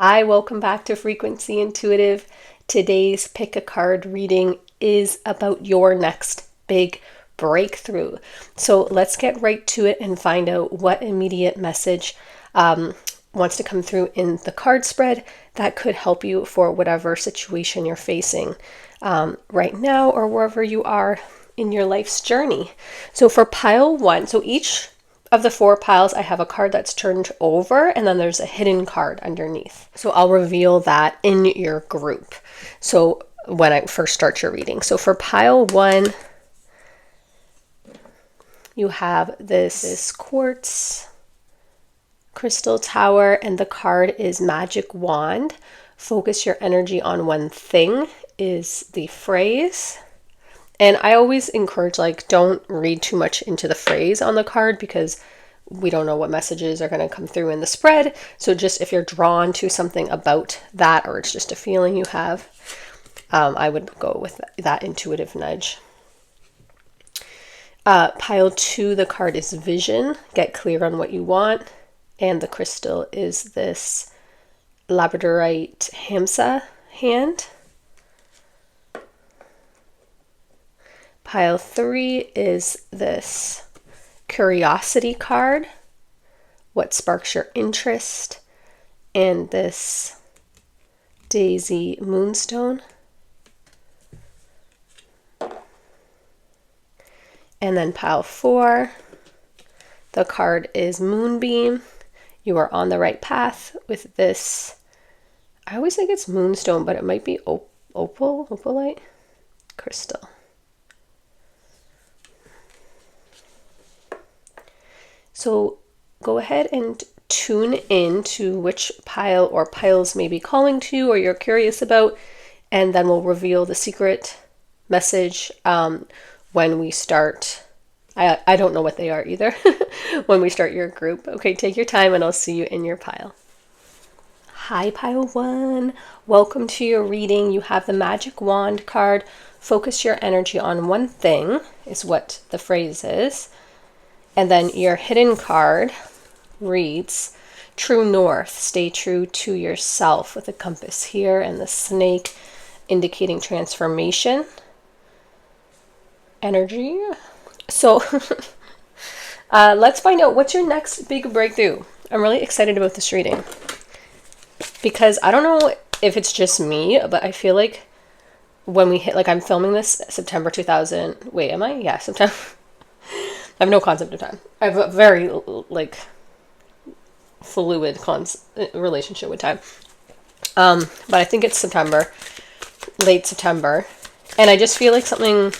Hi, welcome back to Frequency Intuitive. Today's pick a card reading is about your next big breakthrough. So let's get right to it and find out what immediate message wants to come through in the card spread that could help you for whatever situation you're facing right now or wherever you are in your life's journey. So for pile one, so each of the four piles, I have a card that's turned over and then there's a hidden card underneath. So I'll reveal that in your group. So when I first start your reading. So for pile one, you have this quartz crystal tower and the card is magic wand. Focus your energy on one thing is the phrase. And I always encourage, don't read too much into the phrase on the card because we don't know what messages are going to come through in the spread. So just if you're drawn to something about that, or it's just a feeling you have, I would go with that intuitive nudge. Pile two, the card is vision. Get clear on what you want. And the crystal is this labradorite hamsa hand. Pile three is this curiosity card, what sparks your interest, and this daisy moonstone. And then pile four, the card is moonbeam. You are on the right path with this, I always think it's moonstone, but it might be opalite crystal. So go ahead and tune in to which pile or piles may be calling to you or you're curious about, and then we'll reveal the secret message when we start. I don't know what they are either when we start your group. Okay, take your time and I'll see you in your pile. Hi, pile one. Welcome to your reading. You have the magic wand card. Focus your energy on one thing is what the phrase is. And then your hidden card reads, True North, stay true to yourself, with a compass here and the snake indicating transformation energy. So let's find out what's your next big breakthrough. I'm really excited about this reading because I don't know if it's just me, but I feel like when we hit, I'm filming this September 2000. Wait, am I? Yeah, September. I have no concept of time. I have a very fluid relationship with time. But I think it's September, late September. And I just feel like something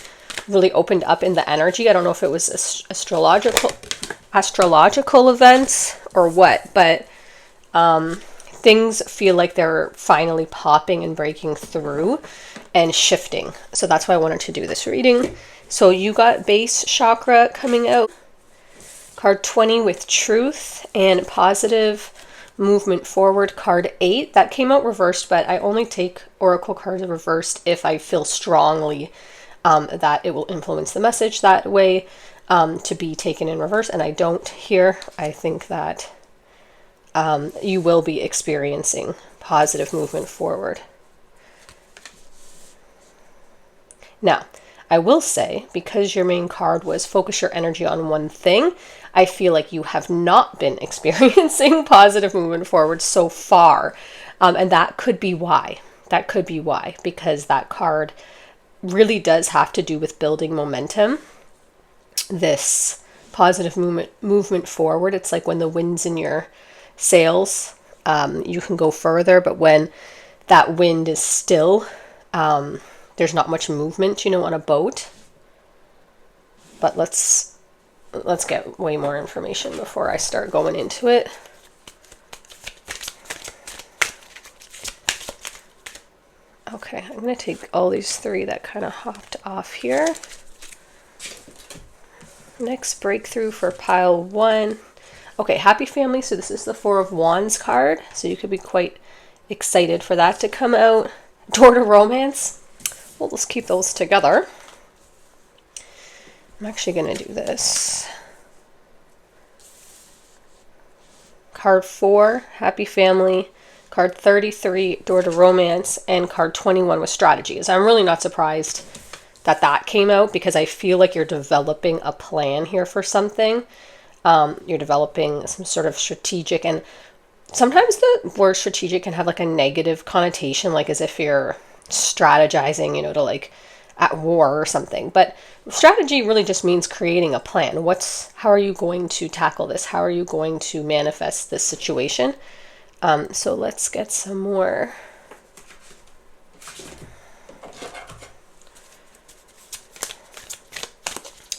really opened up in the energy. I don't know if it was astrological events or what, but things feel like they're finally popping and breaking through and shifting. So that's why I wanted to do this reading. So you got base chakra coming out. Card 20 with truth and positive movement forward. Card 8. That came out reversed, but I only take oracle cards reversed if I feel strongly that it will influence the message that way to be taken in reverse. And I don't here. I think that you will be experiencing positive movement forward. Now, I will say, because your main card was focus your energy on one thing, I feel like you have not been experiencing positive movement forward so far. And that could be why. That could be why, because that card really does have to do with building momentum. This positive movement forward, it's like when the wind's in your sails, you can go further, but when that wind is still, there's not much movement, on a boat. But let's get way more information before I start going into it. Okay, I'm going to take all these three that kind of hopped off here. Next breakthrough for pile one. Okay, happy family. So this is the Four of Wands card. So you could be quite excited for that to come out. Door to romance. Well, let's keep those together. I'm actually going to do this. Card 4, happy family. Card 33, door to romance, and card 21 was strategies. I'm really not surprised that that came out because I feel like you're developing a plan here for something. You're developing some sort of strategic, and sometimes the word strategic can have like a negative connotation, like as if you're strategizing, you know, to like at war or something. But strategy really just means creating a plan. How are you going to tackle this? How are you going to manifest this situation? So let's get some more.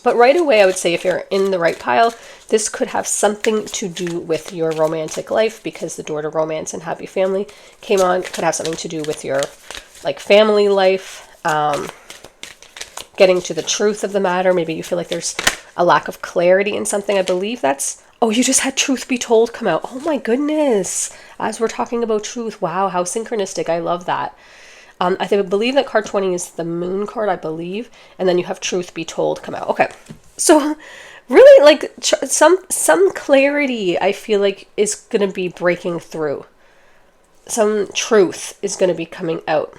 But right away, I would say if you're in the right pile, this could have something to do with your romantic life, because the door to romance and happy family came on. Could have something to do with your like family life, getting to the truth of the matter. Maybe you feel like there's a lack of clarity in something. I believe that's, oh, you just had truth be told come out. Oh my goodness. As we're talking about truth. Wow, how synchronistic. I love that. I believe that card 20 is the moon card, I believe. And then you have truth be told come out. Okay. So really like some clarity I feel like is going to be breaking through. Some truth is going to be coming out.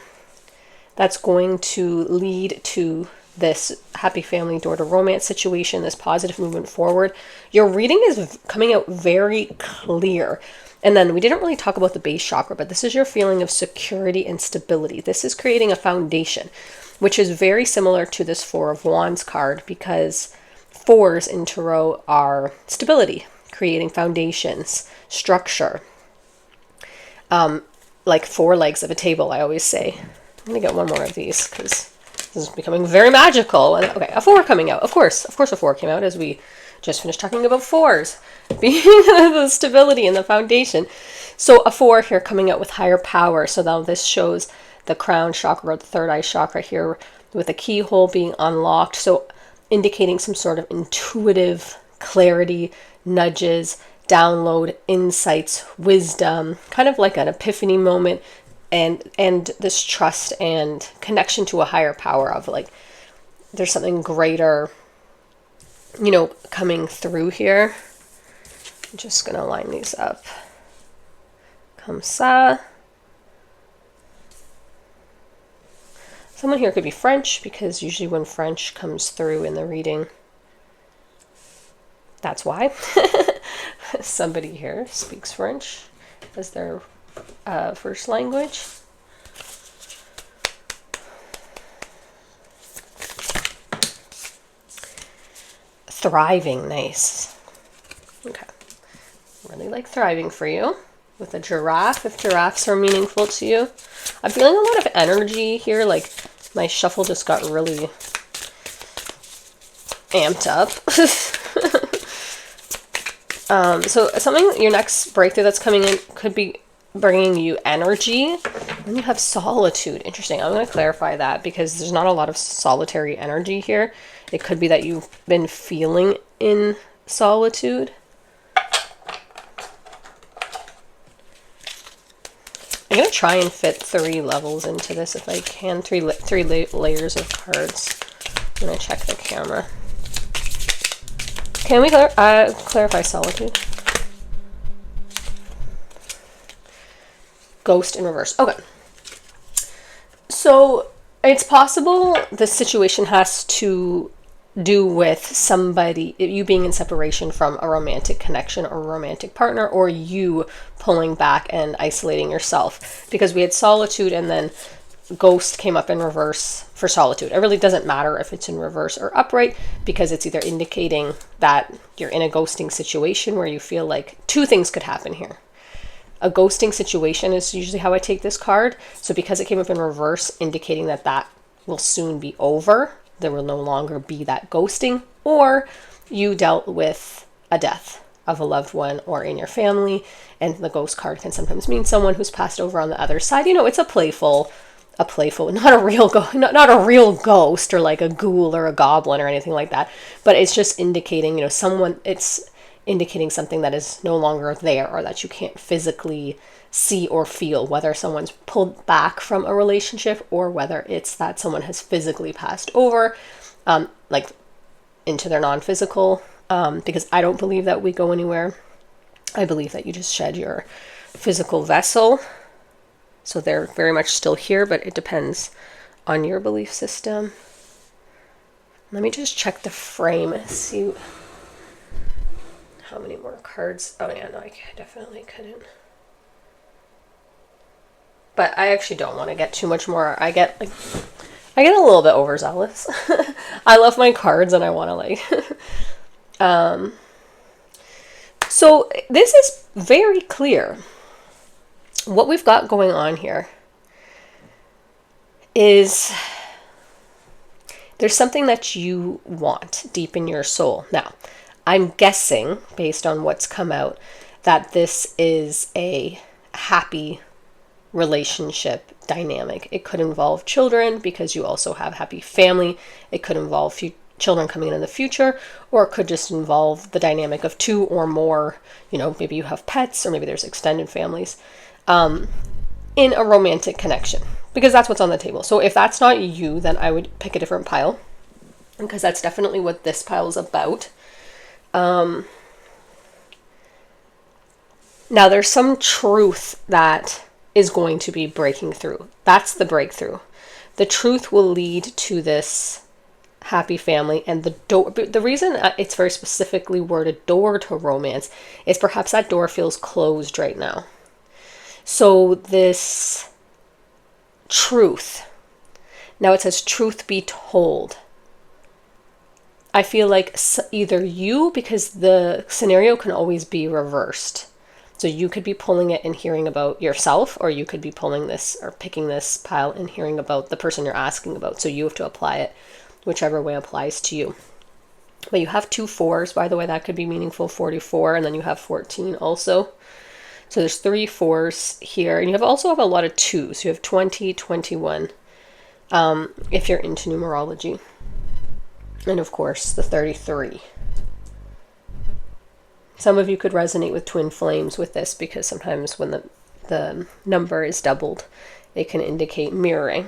That's going to lead to this happy family door to romance situation, this positive movement forward. Your reading is coming out very clear. And then we didn't really talk about the base chakra, but this is your feeling of security and stability. This is creating a foundation, which is very similar to this Four of Wands card, because fours in tarot are stability, creating foundations, structure. Like four legs of a table, I always say. I'm going to get one more of these because this is becoming very magical. And, okay, a four coming out. Of course, a four came out as we just finished talking about fours being the stability and the foundation. So a four here coming out with higher power. So now this shows the crown chakra, the third eye chakra here with a keyhole being unlocked. So indicating some sort of intuitive clarity, nudges, download, insights, wisdom, kind of like an epiphany moment, and this trust and connection to a higher power of like there's something greater, you know, coming through here. I'm just gonna line these up. Comme ça. Someone here could be French, because usually when French comes through in the reading, that's why. Somebody here speaks French as their first language. Thriving, nice. Okay. Really like thriving for you. With a giraffe, if giraffes are meaningful to you. I'm feeling a lot of energy here, like my shuffle just got really amped up. So something, your next breakthrough that's coming in could be bringing you energy. Then you have solitude. Interesting. I'm going to clarify that because there's not a lot of solitary energy here. It could be that you've been feeling in solitude. I'm going to try and fit 3 levels into this if I can. Three layers of cards. I'm going to check the camera. Can we clarify solitude? Ghost in reverse. Okay. So it's possible this situation has to do with somebody, you being in separation from a romantic connection or a romantic partner, or you pulling back and isolating yourself, because we had solitude and then ghost came up in reverse for solitude. It really doesn't matter if it's in reverse or upright, because it's either indicating that you're in a ghosting situation where you feel like 2 things could happen here. A ghosting situation is usually how I take this card. So because it came up in reverse, indicating that that will soon be over. There will no longer be that ghosting, or you dealt with a death of a loved one or in your family, and the ghost card can sometimes mean someone who's passed over on the other side. You know, it's a playful, not a real ghost or like a ghoul or a goblin or anything like that, but it's just indicating, you know, it's indicating something that is no longer there, or that you can't physically see or feel, whether someone's pulled back from a relationship or whether it's that someone has physically passed over, like into their non-physical, because I don't believe that we go anywhere. I believe that you just shed your physical vessel So they're very much still here, but it depends on your belief system. Let me just check the frame, see how many more cards. Oh yeah, no, I definitely couldn't. But I actually don't want to get too much more. I get a little bit overzealous. I love my cards and I want to so this is very clear. What we've got going on here is there's something that you want deep in your soul. Now, I'm guessing, based on what's come out, that this is a happy relationship dynamic. It could involve children because you also have happy family. It could involve children coming in the future, or it could just involve the dynamic of two or more, maybe you have pets, or maybe there's extended families, in a romantic connection, because that's what's on the table. So if that's not you, then I would pick a different pile, because that's definitely what this pile is about. Now there's some truth that is going to be breaking through. That's the breakthrough. The truth will lead to this happy family, and the reason it's very specifically worded door to romance is perhaps that door feels closed right now. So this truth, now it says truth be told. I feel like either you, because the scenario can always be reversed. So you could be pulling it and hearing about yourself, or you could be pulling this or picking this pile and hearing about the person you're asking about. So you have to apply it whichever way applies to you. But you have 2 4s, by the way, that could be meaningful, 44, and then you have 14 also. So there's 3 4s here, and you also have a lot of 2s. You have 20, 21, if you're into numerology. And of course, the 33. Some of you could resonate with twin flames with this, because sometimes when the number is doubled, it can indicate mirroring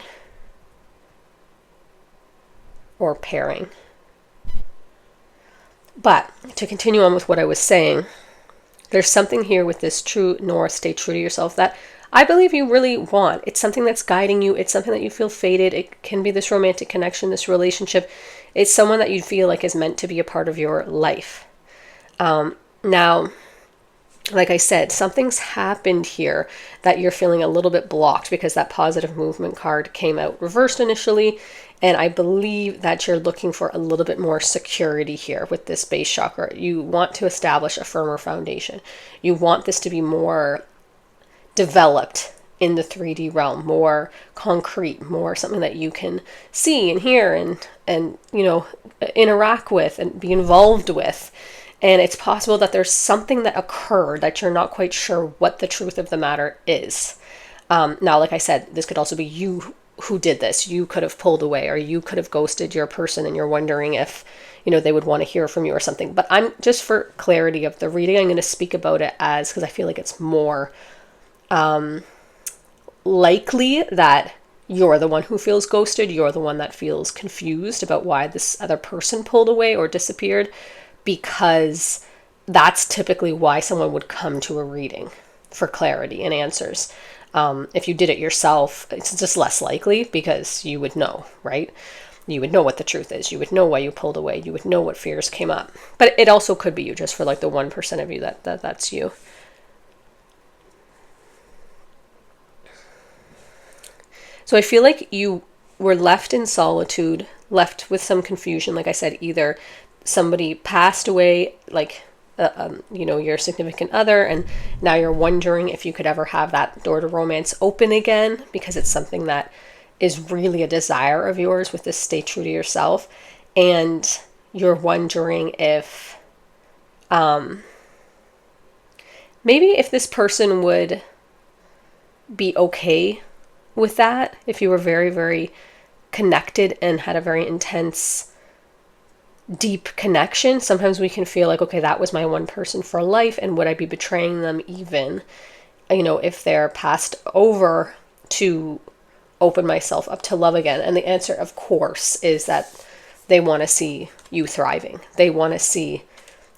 or pairing. But to continue on with what I was saying, there's something here with this true north, stay true to yourself, that I believe you really want. It's something that's guiding you. It's something that you feel fated. It can be this romantic connection, this relationship. It's someone that you feel like is meant to be a part of your life. Now, like I said, something's happened here that you're feeling a little bit blocked, because that positive movement card came out reversed initially. And I believe that you're looking for a little bit more security here with this base chakra. You want to establish a firmer foundation. You want this to be more developed in the 3D realm, more concrete, more something that you can see and hear and interact with and be involved with. And it's possible that there's something that occurred that you're not quite sure what the truth of the matter is. Now, like I said, this could also be you who did this. You could have pulled away, or you could have ghosted your person, and you're wondering if, they would want to hear from you or something. But I'm just, for clarity of the reading, I'm going to speak about it as, because I feel like it's more likely that you're the one who feels ghosted. You're the one that feels confused about why this other person pulled away or disappeared, because that's typically why someone would come to a reading, for clarity and answers. If you did it yourself, it's just less likely, because you would know, right? You would know what the truth is. You would know why you pulled away. You would know what fears came up. But it also could be you, just for like the 1% of you that's you. So I feel like you were left in solitude, left with some confusion. Like I said, either somebody passed away, like your significant other, and now you're wondering if you could ever have that door to romance open again, because it's something that is really a desire of yours with this stay true to yourself. And you're wondering if maybe if this person would be okay with that, if you were very, very connected and had a very intense, deep connection. Sometimes we can feel like, okay, that was my one person for life, and would I be betraying them even, if they're passed over, to open myself up to love again? And the answer, of course, is that they want to see you thriving. They want to see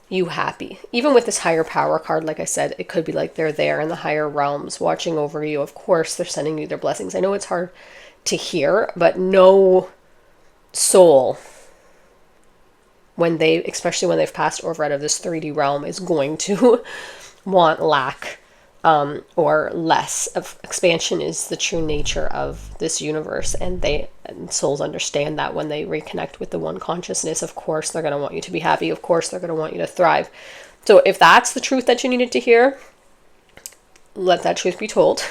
you happy. Even with this higher power card, like I said, it could be like they're there in the higher realms watching over you. Of course, they're sending you their blessings. I know it's hard to hear, but no soul, especially when they've passed over out of this 3D realm, is going to want lack or less of expansion. Is the true nature of this universe, and souls understand that when they reconnect with the one consciousness. Of course they're going to want you to be happy. Of course they're going to want you to thrive. So if that's the truth that you needed to hear, let that truth be told.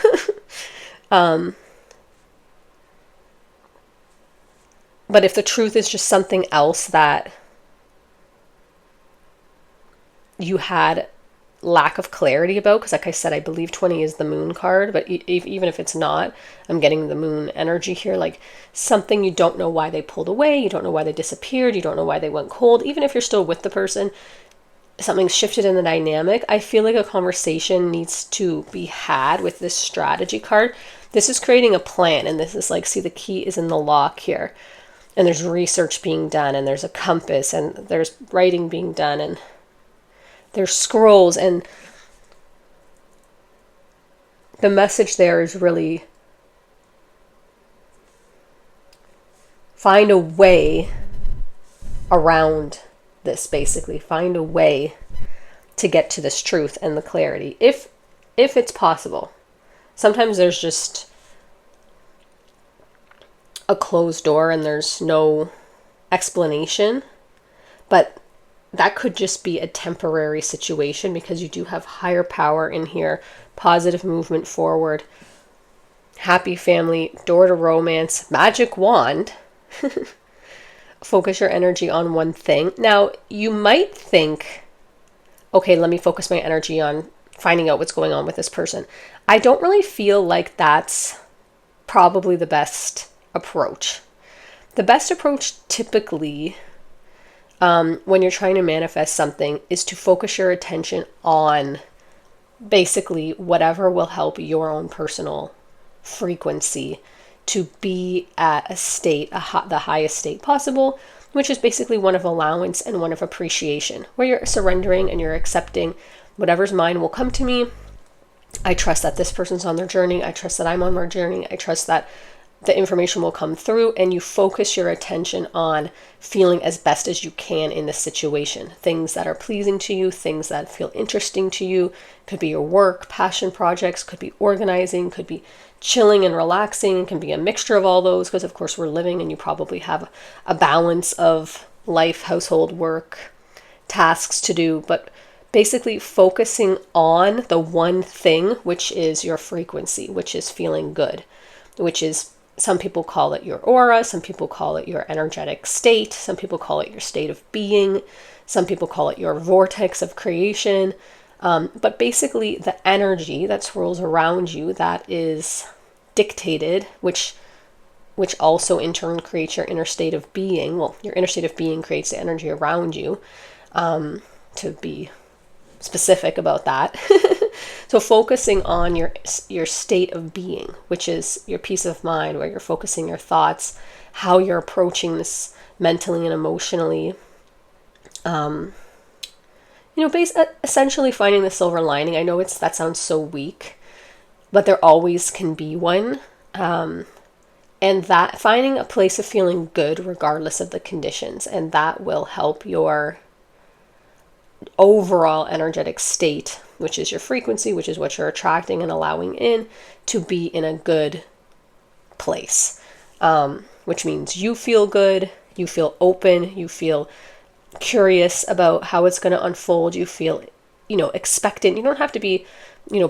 But if the truth is just something else that you had lack of clarity about, because like I said, I believe 20 is the moon card, but even if it's not, I'm getting the moon energy here, like something you don't know why they pulled away, you don't know why they disappeared, you don't know why they went cold. Even if you're still with the person, something shifted in the dynamic. I feel like a conversation needs to be had with this strategy card. This is creating a plan, and this is like, see, the key is in the lock here, and there's research being done, and there's a compass, and there's writing being done, and there's scrolls, and the message there is really find a way around this, basically. Find a way to get to this truth and the clarity, if it's possible. Sometimes there's just a closed door and there's no explanation, but that could just be a temporary situation, because you do have higher power in here, positive movement forward, happy family, door to romance, magic wand. Focus your energy on one thing. Now, you might think, okay, let me focus my energy on finding out what's going on with this person. I don't really feel like that's probably the best approach. The best approach typically, when you're trying to manifest something, is to focus your attention on basically whatever will help your own personal frequency to be at a state, the highest state possible, which is basically one of allowance and one of appreciation, where you're surrendering and you're accepting whatever's mine will come to me. I trust that this person's on their journey. I trust that I'm on my journey. I trust that the information will come through, and you focus your attention on feeling as best as you can in this situation. Things that are pleasing to you, things that feel interesting to you. Could be your work, passion projects, could be organizing, could be chilling and relaxing. It can be a mixture of all those, because of course we're living and you probably have a balance of life, household, work, tasks to do. But basically focusing on the one thing, which is your frequency, which is feeling good, which is, some people call it your aura, some people call it your energetic state, some people call it your state of being, some people call it your vortex of creation. But basically the energy that swirls around you, that is dictated, which also in turn creates your inner state of being. Well, your inner state of being creates the energy around you, to be specific about that. So focusing on your state of being, which is your peace of mind, where you're focusing your thoughts, how you're approaching this mentally and emotionally. Essentially finding the silver lining. I know that sounds so weak, but there always can be one. And that finding a place of feeling good regardless of the conditions, and that will help your overall energetic state, which is your frequency, which is what you're attracting and allowing in, to be in a good place, which means you feel good, you feel open, you feel curious about how it's going to unfold, you feel, expectant. You don't have to be,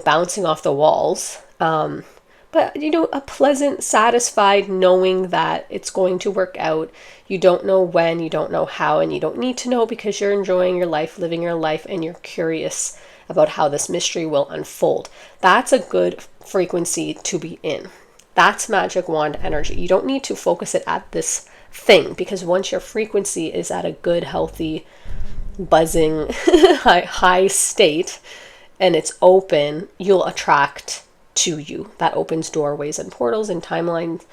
bouncing off the walls, but, a pleasant, satisfied knowing that it's going to work out. You don't know when, you don't know how, and you don't need to know, because you're enjoying your life, living your life, and you're curious about how this mystery will unfold. That's a good frequency to be in. That's magic wand energy. You don't need to focus it at this thing, because once your frequency is at a good, healthy, buzzing, high state, and it's open, you'll attract to you. That opens doorways and portals and timelines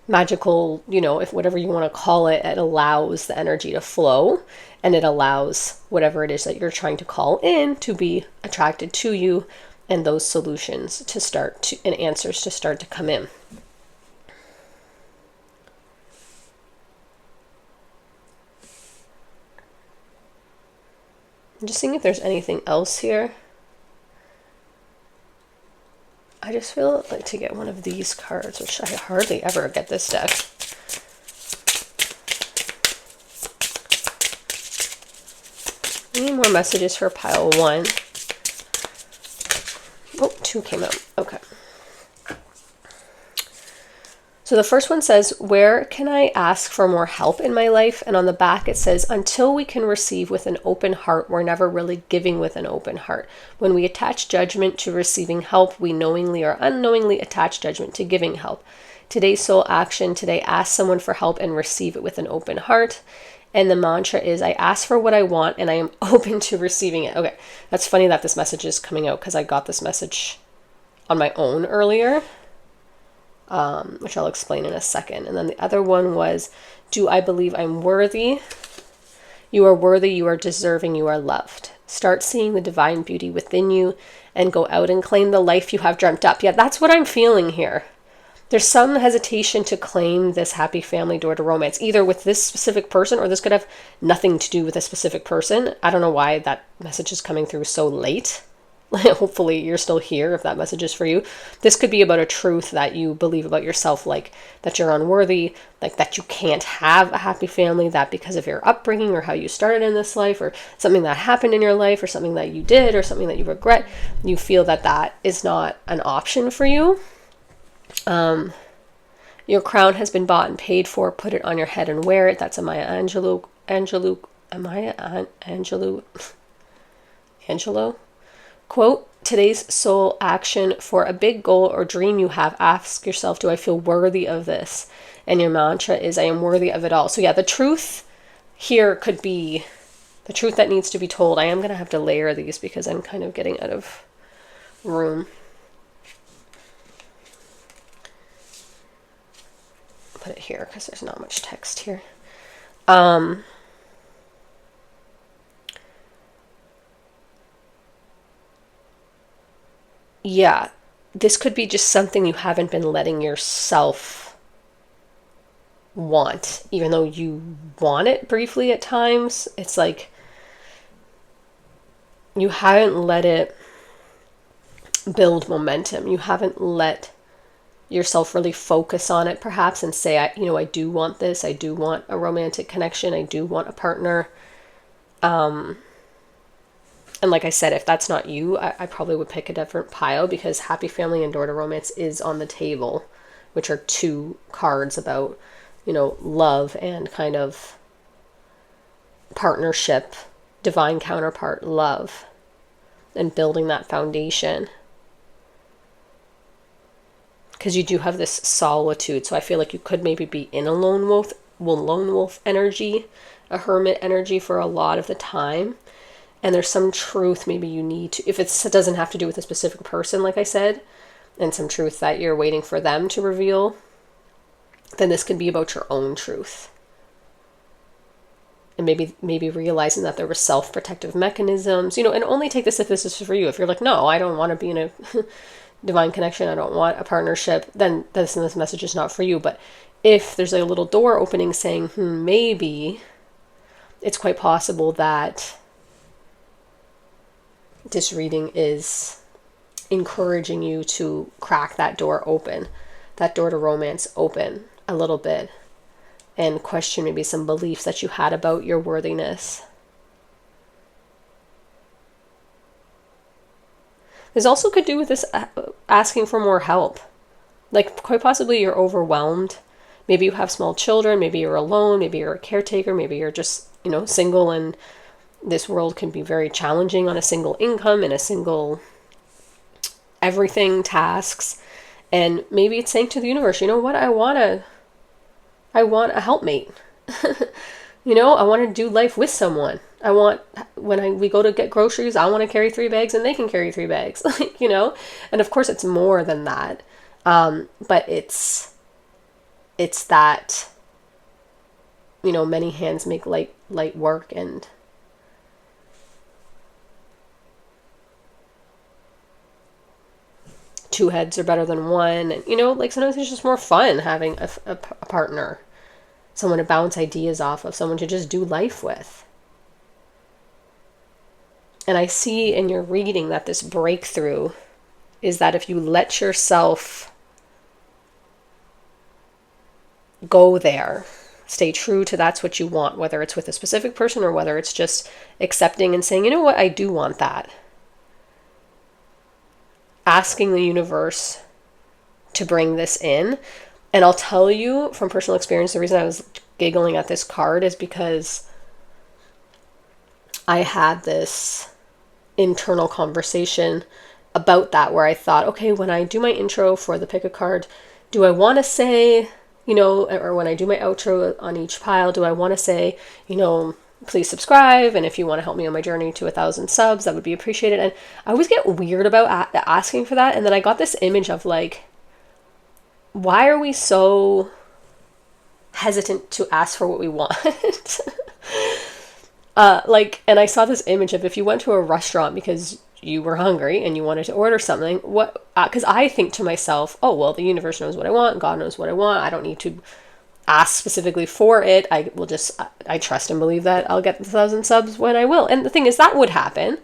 magical, if whatever you want to call it, it allows the energy to flow, and it allows whatever it is that you're trying to call in to be attracted to you, and those solutions to start to, and answers to start to come in. I'm just seeing if there's anything else here. I just feel like to get one of these cards, which I hardly ever get this deck. Any more messages for pile 1? Oh, 2 came out. Okay. So the first one says, where can I ask for more help in my life? And on the back it says, until we can receive with an open heart, we're never really giving with an open heart. When we attach judgment to receiving help, we knowingly or unknowingly attach judgment to giving help. Today's soul action, today ask someone for help and receive it with an open heart. And the mantra is, I ask for what I want and I am open to receiving it. Okay, that's funny that this message is coming out because I got this message on my own earlier. Which I'll explain in a second. And then the other one was, do I believe I'm worthy? You are worthy, you are deserving, you are loved. Start seeing the divine beauty within you and go out and claim the life you have dreamt up. Yeah, that's what I'm feeling here. There's some hesitation to claim this happy family door to romance, either with this specific person, or this could have nothing to do with a specific person. I don't know why that message is coming through so late. Hopefully you're still here if that message is for you. This could be about a truth that you believe about yourself, like that you're unworthy, like that you can't have a happy family, that because of your upbringing or how you started in this life, or something that happened in your life, or something that you did, or something that you regret, you feel that that is not an option for you. Your crown has been bought and paid for. Put it on your head and wear it. That's a Maya Angelou. Quote, today's soul action for a big goal or dream you have, ask yourself, do I feel worthy of this? And your mantra is, I am worthy of it all. So yeah, the truth here could be the truth that needs to be told. I am going to have to layer these because I'm kind of getting out of room. Put it here because there's not much text here. Yeah, this could be just something you haven't been letting yourself want, even though you want it briefly at times. It's like you haven't let it build momentum. You haven't let yourself really focus on it perhaps and say, I do want this. I do want a romantic connection. I do want a partner. And like I said, if that's not you, I probably would pick a different pile, because happy family and door to romance is on the table, which are 2 cards about, love and kind of partnership, divine counterpart love, and building that foundation. Because you do have this solitude. So I feel like you could maybe be in a lone wolf energy, a hermit energy for a lot of the time. And there's some truth maybe you need to, if it doesn't have to do with a specific person, like I said, and some truth that you're waiting for them to reveal, then this could be about your own truth. And maybe realizing that there were self-protective mechanisms, and only take this if this is for you. If you're like, no, I don't want to be in a divine connection, I don't want a partnership, then this message is not for you. But if there's a little door opening saying, maybe it's quite possible that this reading is encouraging you to crack that door open, that door to romance open a little bit, and question maybe some beliefs that you had about your worthiness. This also could do with this asking for more help. Like, quite possibly you're overwhelmed. Maybe you have small children, maybe you're alone, maybe you're a caretaker, maybe you're just, single, and this world can be very challenging on a single income and a single everything tasks. And maybe it's saying to the universe, you know what, I want a helpmate. I want to do life with someone. I want, we go to get groceries, I want to carry 3 bags and they can carry 3 bags, and of course it's more than that. But it's it's that, many hands make light work, and two heads are better than one. And, sometimes it's just more fun having a partner, someone to bounce ideas off of, someone to just do life with. And I see in your reading that this breakthrough is that if you let yourself go there, stay true to that's what you want, whether it's with a specific person or whether it's just accepting and saying, you know what, I do want that. Asking the universe to bring this in. And I'll tell you from personal experience, the reason I was giggling at this card is because I had this internal conversation about that where I thought, okay, when I do my intro for the pick a card, do I want to say, or when I do my outro on each pile, do I want to say, please subscribe, and if you want to help me on my journey to 1,000 subs, that would be appreciated. And I always get weird about asking for that, and then I got this image of like, why are we so hesitant to ask for what we want? And I saw this image of if you went to a restaurant because you were hungry and you wanted to order something, because I think to myself, oh, well, the universe knows what I want, God knows what I want, I don't need to ask specifically for it, I trust and believe that I'll get the 1,000 subs when I will. And the thing is, that would happen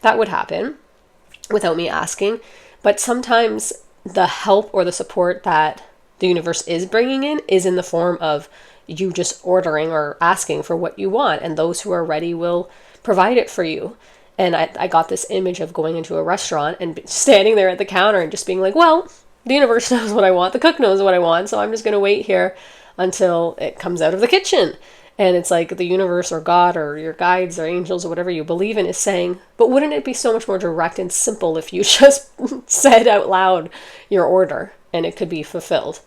without me asking, but sometimes the help or the support that the universe is bringing in is in the form of you just ordering or asking for what you want, and those who are ready will provide it for you. And I got this image of going into a restaurant and standing there at the counter and just being like, well, the universe knows what I want, the cook knows what I want, so I'm just going to wait here until it comes out of the kitchen. And it's like the universe or God or your guides or angels or whatever you believe in is saying, but wouldn't it be so much more direct and simple if you just said out loud your order and it could be fulfilled?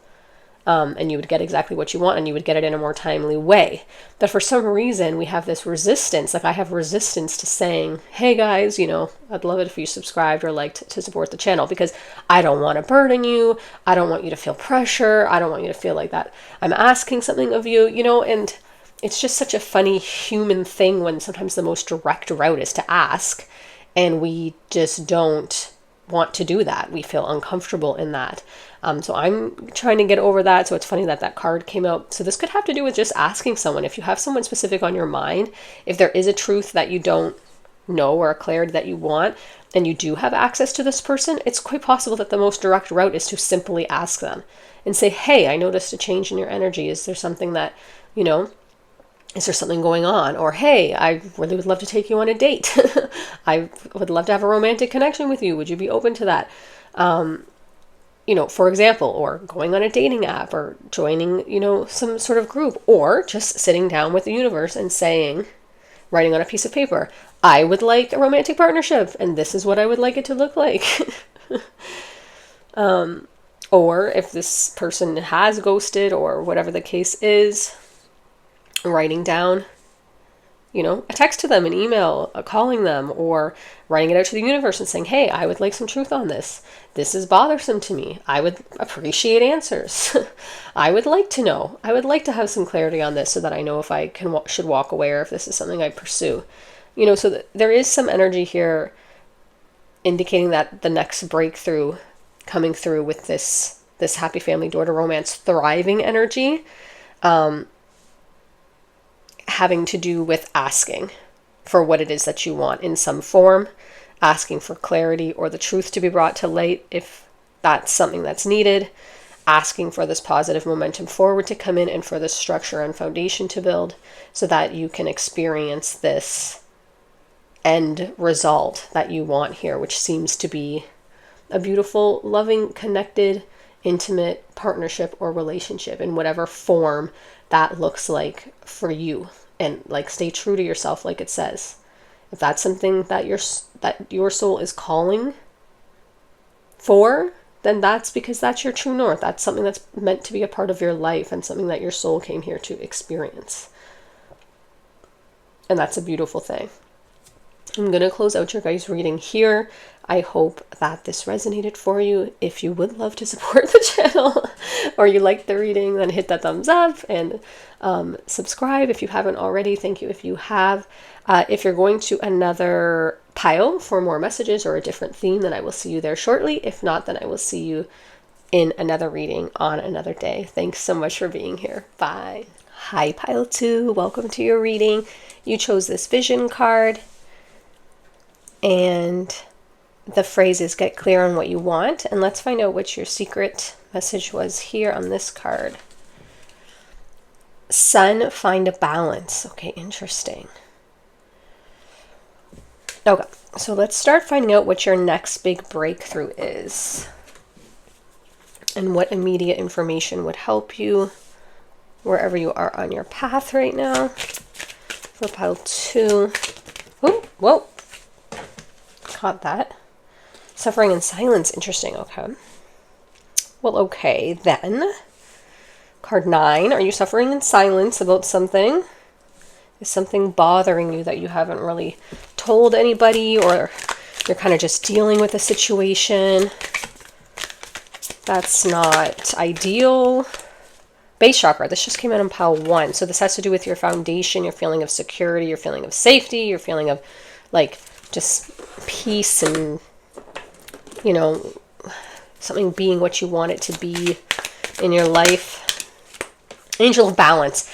And you would get exactly what you want, and you would get it in a more timely way. But for some reason, we have this resistance. Like I have resistance to saying, hey guys, I'd love it if you subscribed or liked to support the channel, because I don't want to burden you. I don't want you to feel pressure. I don't want you to feel like that I'm asking something of you, and it's just such a funny human thing when sometimes the most direct route is to ask, and we just don't want to do that. We feel uncomfortable in that. So I'm trying to get over that. So it's funny that card came out. So this could have to do with just asking someone. If you have someone specific on your mind, if there is a truth that you don't know or a clarity that you want, and you do have access to this person, it's quite possible that the most direct route is to simply ask them and say, hey, I noticed a change in your energy. Is there something that, is there something going on? Or, hey, I really would love to take you on a date. I would love to have a romantic connection with you. Would you be open to that? For example, or going on a dating app, or joining, some sort of group, or just sitting down with the universe and saying, writing on a piece of paper, I would like a romantic partnership, and this is what I would like it to look like. Or if this person has ghosted or whatever the case is, writing down, a text to them, an email, calling them, or writing it out to the universe and saying, hey, I would like some truth on this. This is bothersome to me. I would appreciate answers. I would like to know. I would like to have some clarity on this so that I know if I should walk away or if this is something I pursue. So there is some energy here indicating that the next breakthrough coming through with this happy family door to romance thriving energy, having to do with asking for what it is that you want in some form, asking for clarity or the truth to be brought to light if that's something that's needed, asking for this positive momentum forward to come in and for this structure and foundation to build so that you can experience this end result that you want here, which seems to be a beautiful, loving, connected, intimate partnership or relationship in whatever form that looks like for you. And stay true to yourself, like it says. If that's something that your soul is calling for, then that's because that's your true north. That's something that's meant to be a part of your life and something that your soul came here to experience. And that's a beautiful thing. I'm going to close out your guys' reading here. I hope that this resonated for you. If you would love to support the channel, or you liked the reading, then hit that thumbs up and subscribe if you haven't already. Thank you if you have. If you're going to another pile for more messages or a different theme, then I will see you there shortly. If not, then I will see you in another reading on another day. Thanks so much for being here. Bye. Hi, pile 2. Welcome to your reading. You chose this vision card, and the phrase is get clear on what you want. And let's find out what your secret message was here on this card. Sun, find a balance. Okay, interesting. Okay, so let's start finding out what your next big breakthrough is and what immediate information would help you wherever you are on your path right now. For pile 2. Oh, whoa. Caught that. Suffering in silence. Interesting. Okay. Well, okay, then. Card 9. Are you suffering in silence about something? Is something bothering you that you haven't really told anybody, or you're kind of just dealing with a situation? That's not ideal. Base chakra. This just came out in pile 1. So this has to do with your foundation, your feeling of security, your feeling of safety, your feeling of like just peace and, you know, something being what you want it to be in your life. Angel of balance.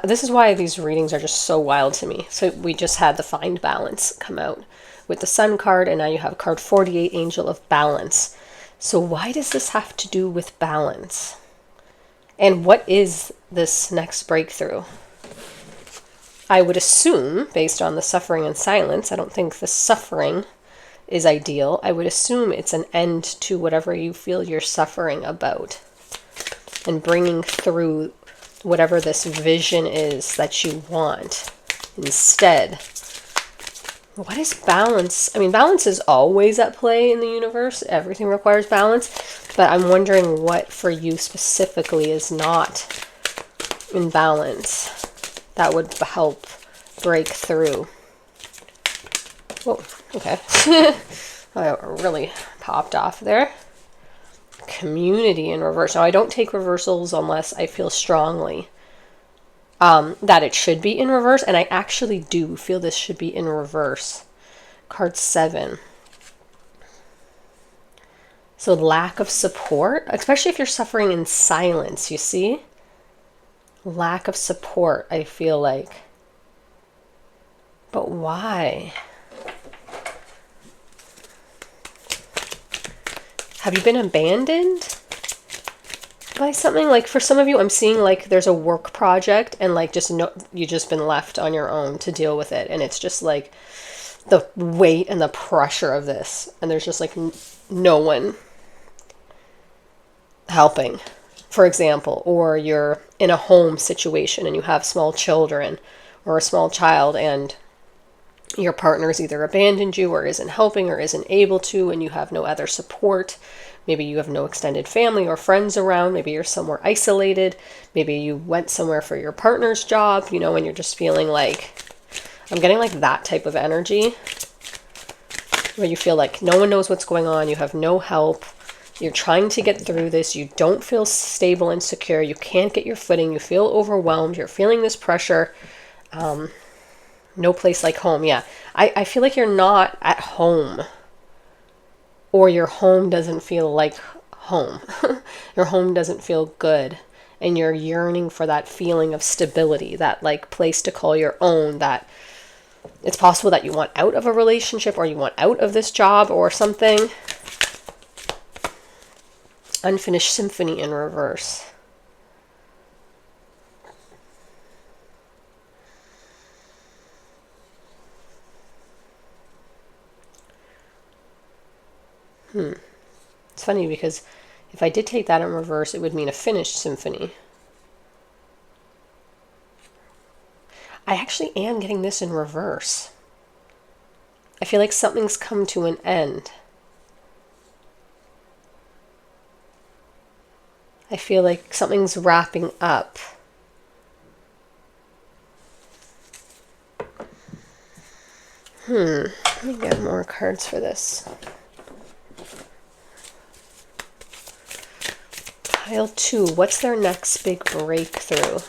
This is why these readings are just so wild to me. So we just had the find balance come out with the sun card, and now you have card 48, angel of balance. So why does this have to do with balance? And what is this next breakthrough? I would assume, based on the suffering and silence, I don't think the suffering is ideal. I would assume it's an end to whatever you feel you're suffering about, and bringing through whatever this vision is that you want instead. What is balance? I mean, balance is always at play in the universe. Everything requires balance. But I'm wondering what for you specifically is not in balance that would help break through. Whoa, okay. I really popped off there. Community in reverse. Now, I don't take reversals unless I feel strongly that it should be in reverse, and I actually do feel this should be in reverse. Card 7. So lack of support, especially if you're suffering in silence, you see? Lack of support, I feel like. But why? Have you been abandoned by something? Like for some of you, I'm seeing like there's a work project and like just no, you just been left on your own to deal with it. And it's just like the weight and the pressure of this. And there's just like no one helping, for example. Or you're in a home situation and you have small children or a small child, and your partner's either abandoned you or isn't helping or isn't able to, and you have no other support. Maybe you have no extended family or friends around. Maybe you're somewhere isolated. Maybe you went somewhere for your partner's job, you know, and you're just feeling like, I'm getting like that type of energy where you feel like no one knows what's going on. You have no help. You're trying to get through this. You don't feel stable and secure. You can't get your footing. You feel overwhelmed. You're feeling this pressure. No place like home. Yeah. I feel like you're not at home, or your home doesn't feel like home. Your home doesn't feel good, and you're yearning for that feeling of stability, that like place to call your own, that it's possible that you want out of a relationship or you want out of this job or something. Unfinished symphony in reverse. It's funny because if I did take that in reverse, it would mean a finished symphony. I actually am getting this in reverse. I feel like something's come to an end. I feel like something's wrapping up. Let me get more cards for this. Pile 2, what's their next big breakthrough?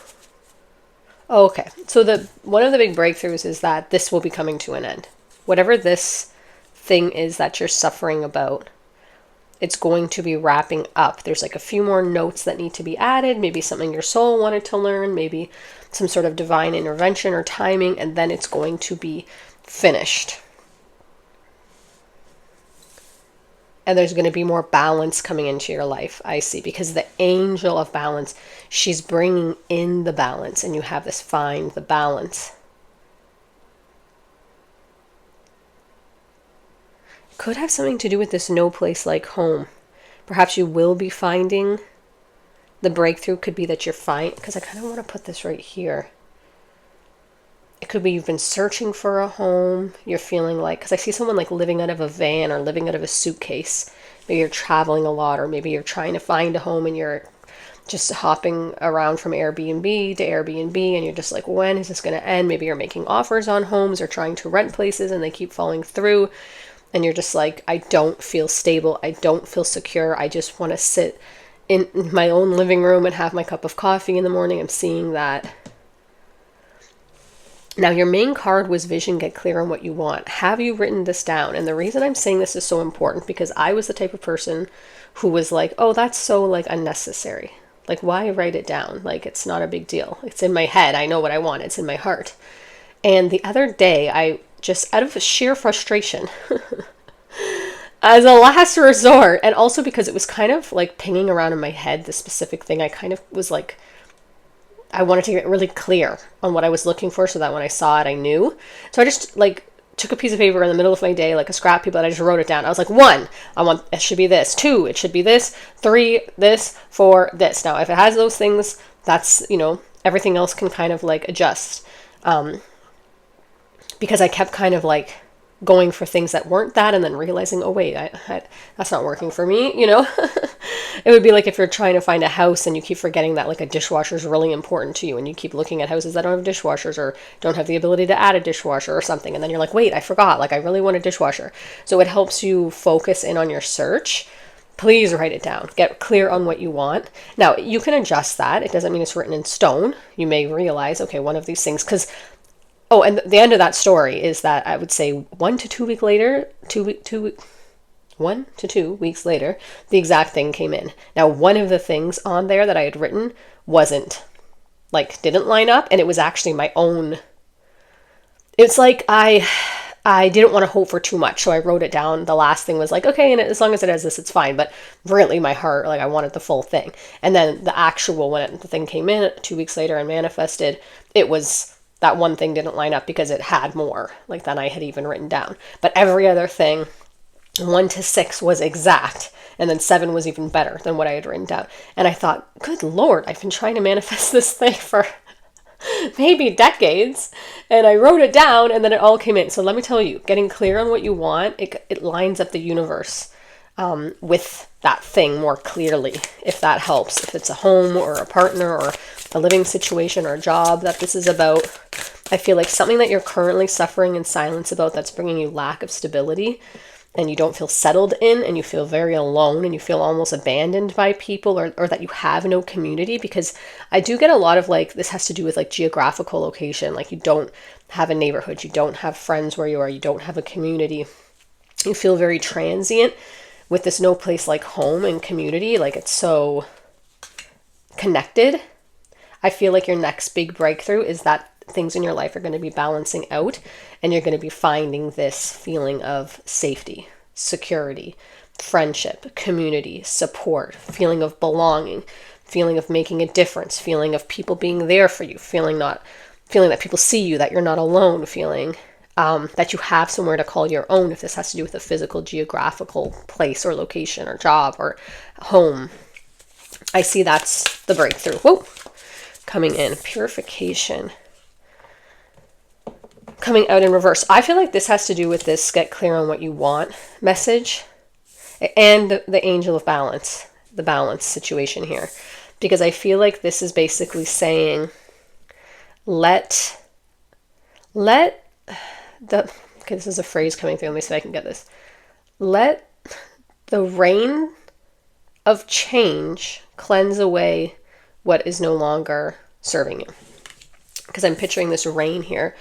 Oh, okay, so one of the big breakthroughs is that this will be coming to an end. Whatever this thing is that you're suffering about, it's going to be wrapping up. There's like a few more notes that need to be added, maybe something your soul wanted to learn, maybe some sort of divine intervention or timing, and then it's going to be finished. And there's going to be more balance coming into your life, I see, because the angel of balance, she's bringing in the balance, and you have this find the balance. Could have something to do with this no place like home. Perhaps you will be finding the breakthrough. Could be that you're because I kind of want to put this right here. It could be you've been searching for a home. You're feeling like, because I see someone like living out of a van or living out of a suitcase. Maybe you're traveling a lot, or maybe you're trying to find a home and you're just hopping around from Airbnb to Airbnb, and you're just like, when is this going to end? Maybe you're making offers on homes or trying to rent places and they keep falling through. And you're just like, I don't feel stable. I don't feel secure. I just want to sit in my own living room and have my cup of coffee in the morning. I'm seeing that. Now, your main card was vision, get clear on what you want. Have you written this down? And the reason I'm saying this is so important, because I was the type of person who was like, oh, that's so like unnecessary. Like, why write it down? Like, it's not a big deal. It's in my head. I know what I want. It's in my heart. And the other day, I just, out of sheer frustration, as a last resort, and also because it was kind of like pinging around in my head, the specific thing, I kind of was like, I wanted to get really clear on what I was looking for so that when I saw it, I knew. So I just like took a piece of paper in the middle of my day, like a scrap paper, and I just wrote it down. I was like, 1, it should be this. 2, it should be this. 3, this. 4, this. Now, if it has those things, that's, everything else can kind of like adjust. Because I kept kind of like going for things that weren't that, and then realizing, oh wait, that's not working for me, It would be like if you're trying to find a house and you keep forgetting that like a dishwasher is really important to you, and you keep looking at houses that don't have dishwashers or don't have the ability to add a dishwasher or something, and then you're like, wait, I forgot, like I really want a dishwasher. So it helps you focus in on your search. Please write it down. Get clear on what you want. Now, you can adjust that. It doesn't mean it's written in stone. You may realize, okay, one of these things, because oh, and the end of that story is that I would say 1 to 2 weeks later, 1 to 2 weeks later, the exact thing came in. Now, one of the things on there that I had written didn't line up, and it was actually my own. It's like I didn't want to hope for too much, so I wrote it down. The last thing was like, okay, and as long as it has this, it's fine. But really, my heart, like I wanted the full thing. And then the actual, when the thing came in 2 weeks later and manifested, it was, that one thing didn't line up because it had more like than I had even written down. But every other thing, 1 to 6 was exact. And then 7 was even better than what I had written down. And I thought, good Lord, I've been trying to manifest this thing for maybe decades. And I wrote it down, and then it all came in. So let me tell you, getting clear on what you want, it lines up the universe with that thing more clearly, if that helps. If it's a home or a partner or a living situation or a job that this is about, I feel like something that you're currently suffering in silence about that's bringing you lack of stability, and you don't feel settled in, and you feel very alone, and you feel almost abandoned by people, or that you have no community. Because I do get a lot of like, this has to do with like geographical location, like you don't have a neighborhood, you don't have friends where you are, you don't have a community, you feel very transient with this no place like home and community, like it's so connected. I feel like your next big breakthrough is that things in your life are going to be balancing out, and you're going to be finding this feeling of safety, security, friendship, community, support, feeling of belonging, feeling of making a difference, feeling of people being there for you, feeling that people see you, that you're not alone, feeling that you have somewhere to call your own, if this has to do with a physical, geographical place or location or job or home. I see that's the breakthrough. Whoa. Coming in. Purification. Coming out in reverse. I feel like this has to do with this get clear on what you want message, and the angel of balance, the balance situation here. Because I feel like this is basically saying, okay, this is a phrase coming through. Let me see if I can get this. Let the rain of change cleanse away what is no longer serving you. Because I'm picturing this rain here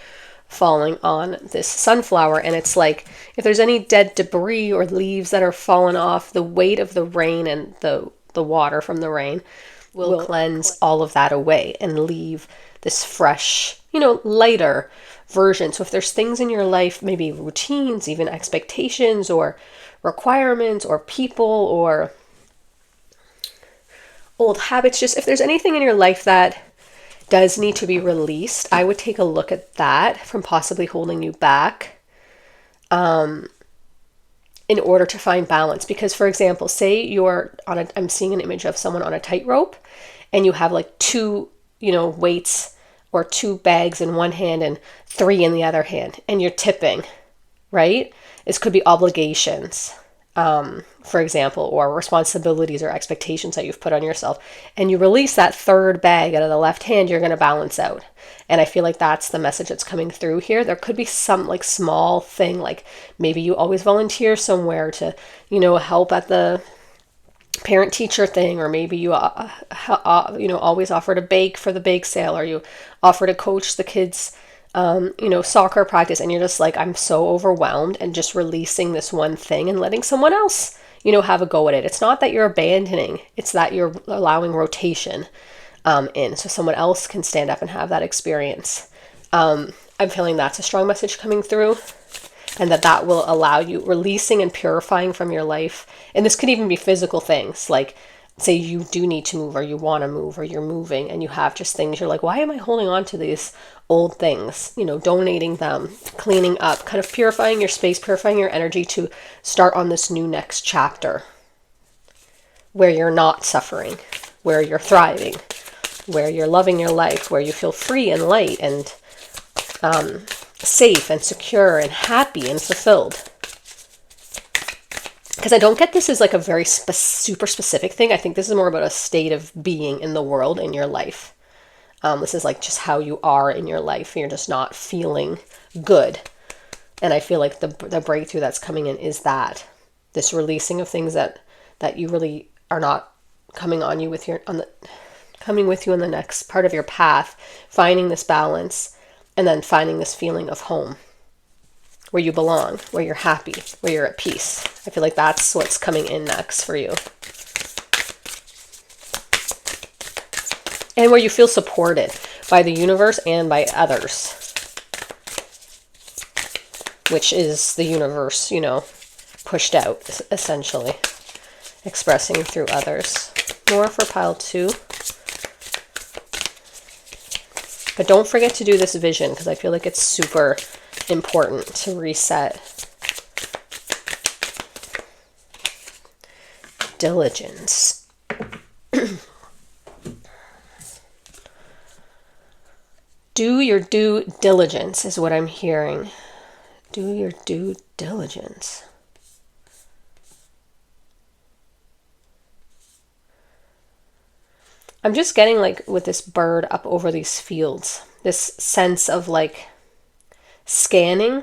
falling on this sunflower, and it's like if there's any dead debris or leaves that are fallen off, the weight of the rain and the water from the rain will cleanse all of that away and leave this fresh, lighter version. So if there's things in your life, maybe routines, even expectations or requirements or people or old habits, just if there's anything in your life that does need to be released, I would take a look at that from possibly holding you back in order to find balance. Because, for example, say you're I'm seeing an image of someone on a tightrope and you have like two, weights or two bags in one hand and three in the other hand, and you're tipping, right? This could be obligations, for example, or responsibilities or expectations that you've put on yourself, and you release that third bag out of the left hand, you're going to balance out. And I feel like that's the message that's coming through here. There could be some like small thing, like maybe you always volunteer somewhere to, help at the parent teacher thing, or maybe you always offer to bake for the bake sale, or you offer to coach the kids soccer practice, and you're just like, I'm so overwhelmed, and just releasing this one thing and letting someone else, have a go at it. It's not that you're abandoning, it's that you're allowing rotation in, so someone else can stand up and have that experience. I'm feeling that's a strong message coming through, and that will allow you releasing and purifying from your life. And this could even be physical things, like say you do need to move, or you want to move, or you're moving and you have just things you're like, why am I holding on to these old things? Donating them, cleaning up, kind of purifying your space, purifying your energy to start on this new next chapter where you're not suffering, where you're thriving, where you're loving your life, where you feel free and light and safe and secure and happy and fulfilled. Because I don't get this as like a very super specific thing. I think this is more about a state of being in the world, in your life. This is like just how you are in your life. You're just not feeling good. And I feel like the breakthrough that's coming in is that this releasing of things that you really are not coming on you with coming with you in the next part of your path, finding this balance, and then finding this feeling of home, where you belong, where you're happy, where you're at peace. I feel like that's what's coming in next for you. And where you feel supported by the universe and by others, which is the universe, pushed out, essentially, expressing through others. More for pile 2. But don't forget to do this vision, because I feel like it's super important to reset. Diligence. Do your due diligence is what I'm hearing. Do your due diligence. I'm just getting like with this bird up over these fields, this sense of like scanning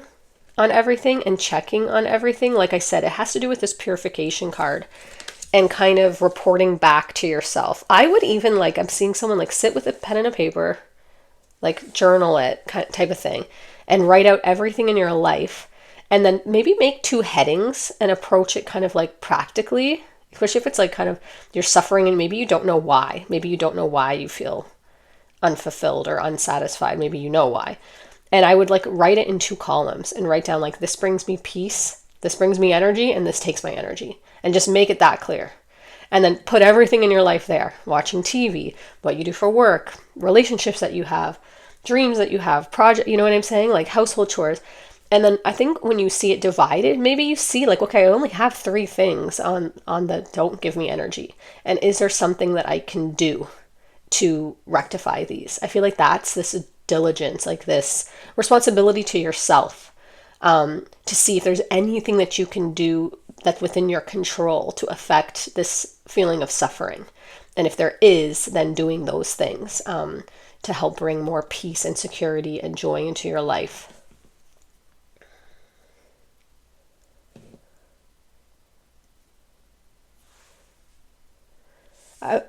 on everything and checking on everything. Like I said, it has to do with this purification card and kind of reporting back to yourself. I would even I'm seeing someone like sit with a pen and a paper, like journal it type of thing, and write out everything in your life. And then maybe make 2 headings and approach it kind of like practically, especially if it's like kind of you're suffering and maybe you don't know why. Maybe you don't know why you feel unfulfilled or unsatisfied. Maybe you know why. And I would write it in 2 columns and write down this brings me peace, this brings me energy, and this takes my energy. And just make it that clear. And then put everything in your life there. Watching TV, what you do for work, relationships that you have, dreams that you have, project, you know what I'm saying? Like household chores. And then I think when you see it divided, maybe you see okay, I only have 3 things on the don't give me energy. And is there something that I can do to rectify these? I feel like that's this diligence, this responsibility to yourself, to see if there's anything that you can do that's within your control to affect this feeling of suffering. And if there is, then doing those things to help bring more peace and security and joy into your life.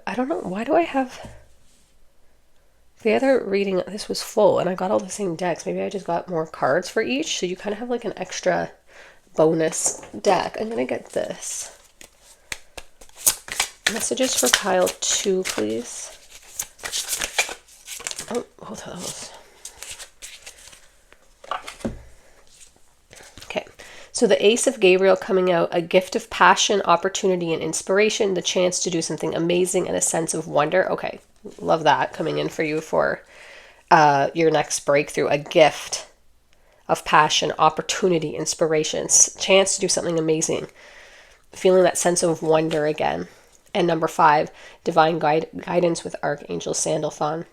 I don't know, why do I have the other reading? This was full and I got all the same decks. Maybe I just got more cards for each, so you kind of have like an extra bonus deck. I'm gonna get this. Messages for pile 2, please. Oh, hold on. Okay, so the Ace of Gabriel coming out, a gift of passion, opportunity, and inspiration, the chance to do something amazing, and a sense of wonder. Okay, love that coming in for you for your next breakthrough. A gift of passion, opportunity, inspiration, chance to do something amazing, feeling that sense of wonder again. And number 5, divine guidance with Archangel Sandalphon.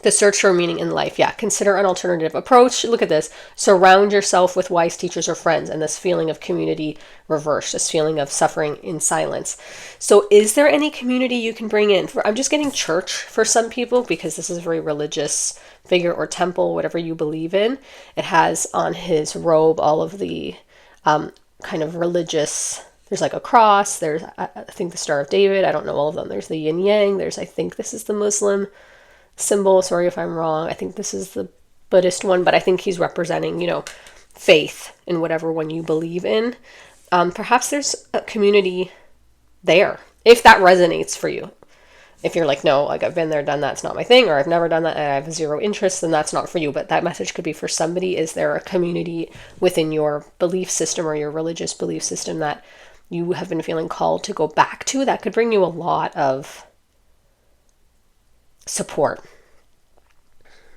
The search for meaning in life. Yeah, consider an alternative approach. Look at this. Surround yourself with wise teachers or friends, and this feeling of community reversed, this feeling of suffering in silence. So is there any community you can bring in? I'm just getting church for some people because this is a very religious figure or temple, whatever you believe in. It has on his robe all of the kind of religious, there's like a cross, there's I think the Star of David, I don't know all of them. There's the yin yang, there's I think this is the Muslim symbol, sorry if I'm wrong. I think this is the Buddhist one, but I think he's representing, faith in whatever one you believe in. Perhaps there's a community there, if that resonates for you. If you're like, no, like I've been there, done that, it's not my thing, or I've never done that and I have zero interest, then that's not for you. But that message could be for somebody. Is there a community within your belief system or your religious belief system that you have been feeling called to go back to? That could bring you a lot of support.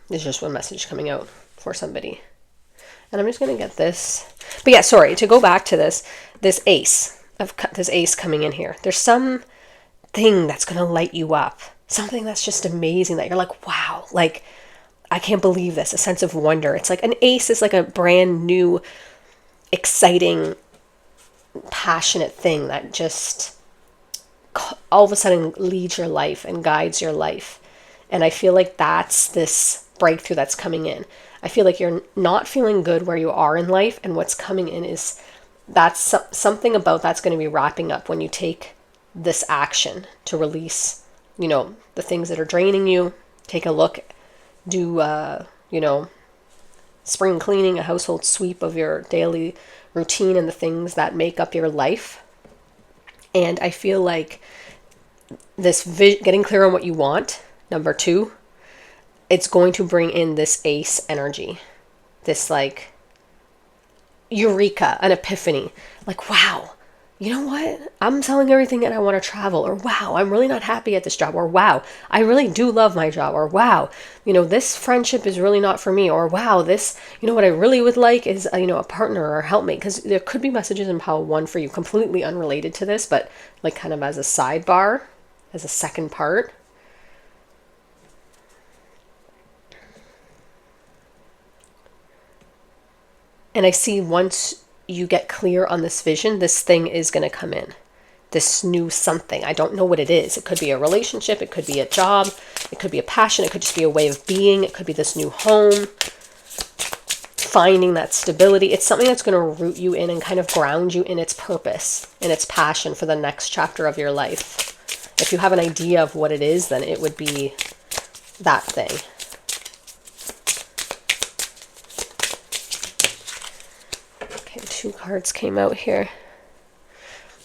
There's just one message coming out for somebody. And I'm just going to get this. But yeah, sorry, to go back to this ace coming in here. There's some thing that's going to light you up. Something that's just amazing that you're like, wow, like I can't believe this. A sense of wonder. It's like an ace is like a brand new, exciting, passionate thing that just all of a sudden leads your life and guides your life. And I feel like that's this breakthrough that's coming in. I feel like you're not feeling good where you are in life, and what's coming in is that's something about that's going to be wrapping up when you take this action to release, the things that are draining you. Take a look, do, spring cleaning, a household sweep of your daily routine and the things that make up your life. And I feel like this getting clear on what you want, number 2, it's going to bring in this ace energy, this like eureka, an epiphany, like, wow, you know what? I'm selling everything and I want to travel, or wow, I'm really not happy at this job, or wow, I really do love my job, or wow, this friendship is really not for me, or wow, this, what I really would like is, a partner or helpmate, because there could be messages in pile 1 for you completely unrelated to this, but like kind of as a sidebar, as a second part. And I see once you get clear on this vision, this thing is going to come in. This new something. I don't know what it is. It could be a relationship. It could be a job. It could be a passion. It could just be a way of being. It could be this new home. Finding that stability. It's something that's going to root you in and kind of ground you in its purpose, in its passion for the next chapter of your life. If you have an idea of what it is, then it would be that thing. Okay, 2 cards came out here.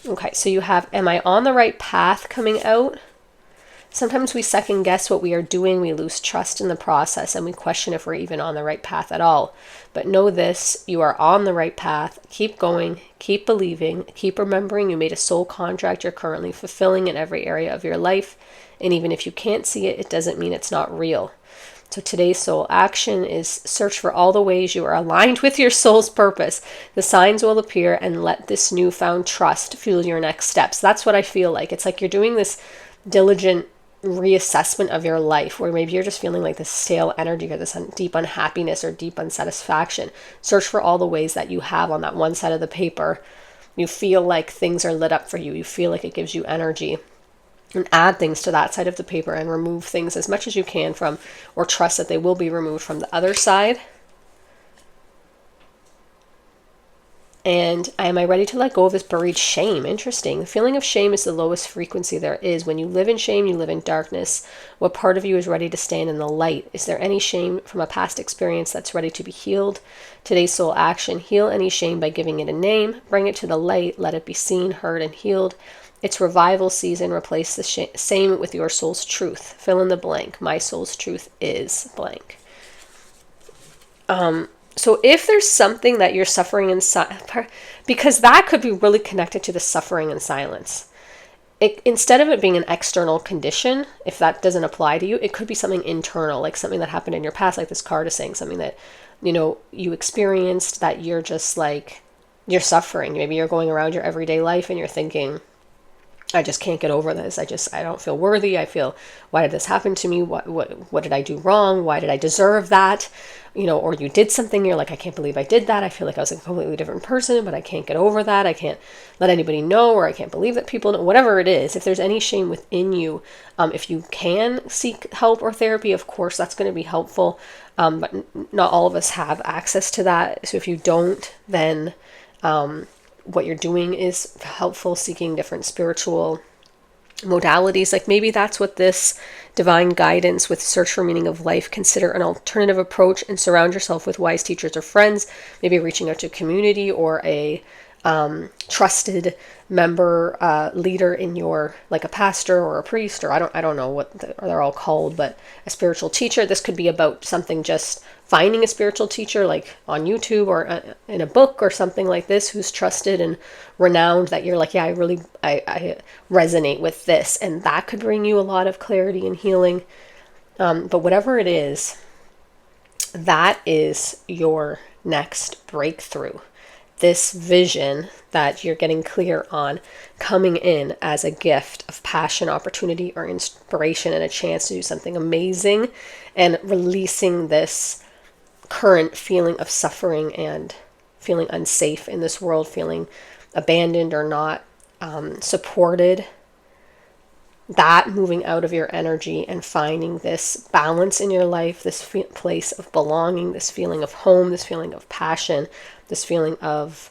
Okay, so you have, am I on the right path coming out? Sometimes we second guess what we are doing, we lose trust in the process, and we question if we're even on the right path at all. But know this, you are on the right path. Keep going, keep believing, keep remembering you made a soul contract you're currently fulfilling in every area of your life. And even if you can't see it, it doesn't mean it's not real. So today's soul action is search for all the ways you are aligned with your soul's purpose. The signs will appear, and let this newfound trust fuel your next steps. That's what I feel like. It's like you're doing this diligent reassessment of your life, where maybe you're just feeling like this stale energy or this deep unhappiness or deep unsatisfaction. Search for all the ways that you have on that one side of the paper. You feel like things are lit up for you. You feel like it gives you energy. And add things to that side of the paper and remove things as much as you can from, or trust that they will be removed from the other side. And am I ready to let go of this buried shame? Interesting. The feeling of shame is the lowest frequency there is. When you live in shame, you live in darkness. What part of you is ready to stand in the light? Is there any shame from a past experience that's ready to be healed? Today's soul action: heal any shame by giving it a name. Bring it to the light. Let it be seen, heard, and healed. It's revival season. Replace the same with your soul's truth. Fill in the blank. My soul's truth is blank. So if there's something that you're suffering in because that could be really connected to the suffering in silence. Instead of it being an external condition, if that doesn't apply to you, it could be something internal, like something that happened in your past, like this card is saying, something that, you experienced that you're just like, you're suffering. Maybe you're going around your everyday life and you're thinking, I just can't get over this. I don't feel worthy. I feel, why did this happen to me? What did I do wrong? Why did I deserve that? Or you did something, you're like, I can't believe I did that. I feel like I was a completely different person, but I can't get over that. I can't let anybody know, or I can't believe that people know, whatever it is. If there's any shame within you, if you can seek help or therapy, of course, that's going to be helpful. But not all of us have access to that. So if you don't, then, what you're doing is helpful, seeking different spiritual modalities. Like maybe that's what this divine guidance with search for meaning of life, consider an alternative approach and surround yourself with wise teachers or friends, maybe reaching out to a community or a trusted member, leader in your, like a pastor or a priest, or I don't know what they're all called, but a spiritual teacher. This could be about something, just finding a spiritual teacher like on YouTube or in a book or something like this, who's trusted and renowned, that you're like, yeah, I resonate with this, and that could bring you a lot of clarity and healing. But whatever it is, that is your next breakthrough. This vision that you're getting clear on, coming in as a gift of passion, opportunity, or inspiration, and a chance to do something amazing, and releasing this current feeling of suffering and feeling unsafe in this world, feeling abandoned or not supported. That moving out of your energy and finding this balance in your life, this place of belonging, this feeling of home, this feeling of passion, this feeling of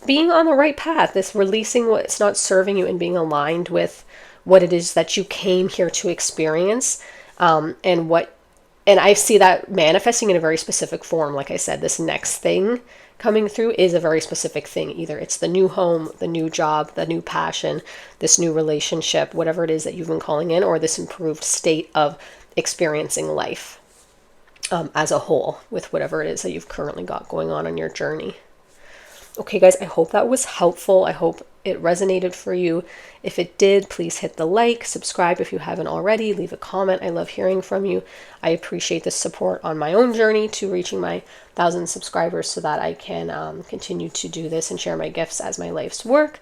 being on the right path, this releasing what's not serving you and being aligned with what it is that you came here to experience, and I see that manifesting in a very specific form. Like I said, this next thing coming through is a very specific thing. Either it's the new home, the new job, the new passion, this new relationship, whatever it is that you've been calling in, or this improved state of experiencing life as a whole, with whatever it is that you've currently got going on your journey. Okay, guys, I hope that was helpful. I hope it resonated for you. If it did, please hit the like, subscribe if you haven't already, leave a comment. I love hearing from you. I appreciate the support on my own journey to reaching my 1,000 subscribers, so that I can continue to do this and share my gifts as my life's work.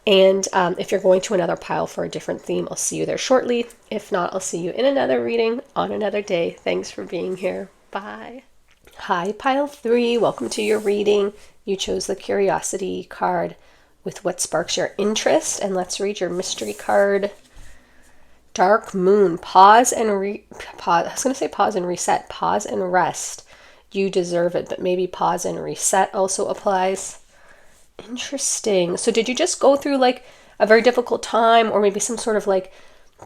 And if you're going to another pile for a different theme, I'll see you there shortly. If not, I'll see you in another reading on another day. Thanks for being here. Bye. Hi, pile 3. Welcome to your reading. You chose the Curiosity card with what sparks your interest. And let's read your mystery card. Dark Moon. Pause and pause. I was going to say pause and reset. Pause and rest. You deserve it, but maybe pause and reset also applies. Interesting. So did you just go through like a very difficult time, or maybe some sort of like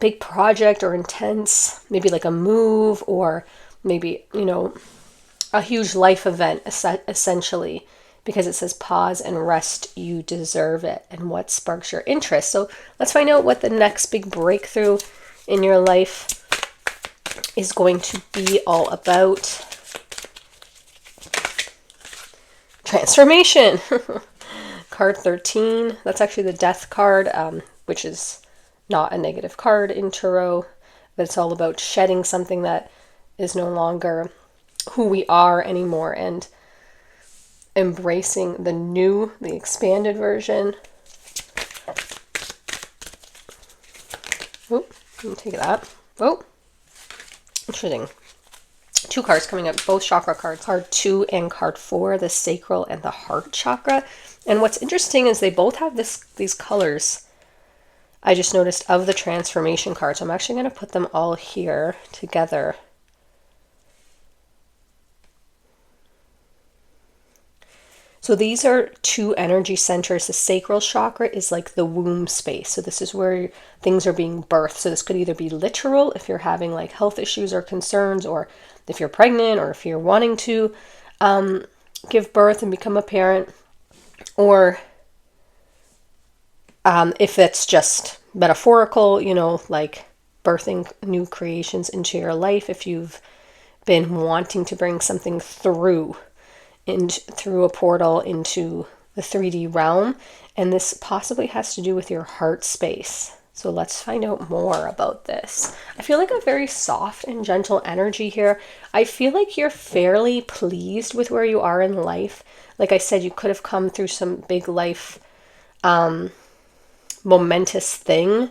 big project or intense, maybe like a move, or maybe, a huge life event, essentially, because it says pause and rest, you deserve it, and what sparks your interest. So let's find out what the next big breakthrough in your life is going to be all about. Transformation. Card 13. That's actually the death card, which is not a negative card in tarot, but it's all about shedding something that is no longer who we are anymore, and embracing the new, the expanded version. Oh, let me take that. Oh, interesting. 2 cards coming up, both chakra cards. Card 2 and card 4, the sacral and the heart chakra. And what's interesting is they both have these colors, I just noticed, of the transformation card. So I'm actually going to put them all here together. So So these are two energy centers. The sacral chakra is like the womb space. So this is where things are being birthed. So this could either be literal if you're having like health issues or concerns, or if you're pregnant, or if you're wanting to give birth and become a parent, or if it's just metaphorical, you know, like birthing new creations into your life. If you've been wanting to bring something through a portal into the 3D realm, and this possibly has to do with your heart space. So let's find out more about this. I feel like a very soft and gentle energy here. I feel like you're fairly pleased with where you are in life. Like I said, you could have come through some big life momentous thing,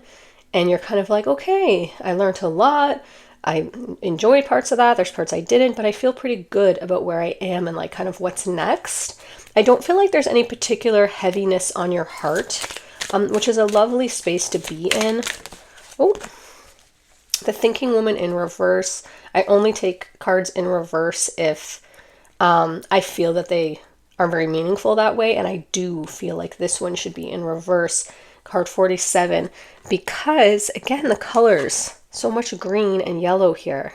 and you're kind of like, okay, I learned a lot. I enjoyed parts of that. There's parts I didn't, but I feel pretty good about where I am and like kind of what's next. I don't feel like there's any particular heaviness on your heart, which is a lovely space to be in. Oh, the Thinking Woman in reverse. I only take cards in reverse if I feel that they are very meaningful that way, and I do feel like this one should be in reverse. Card 47, because again, the colors, so much green and yellow here.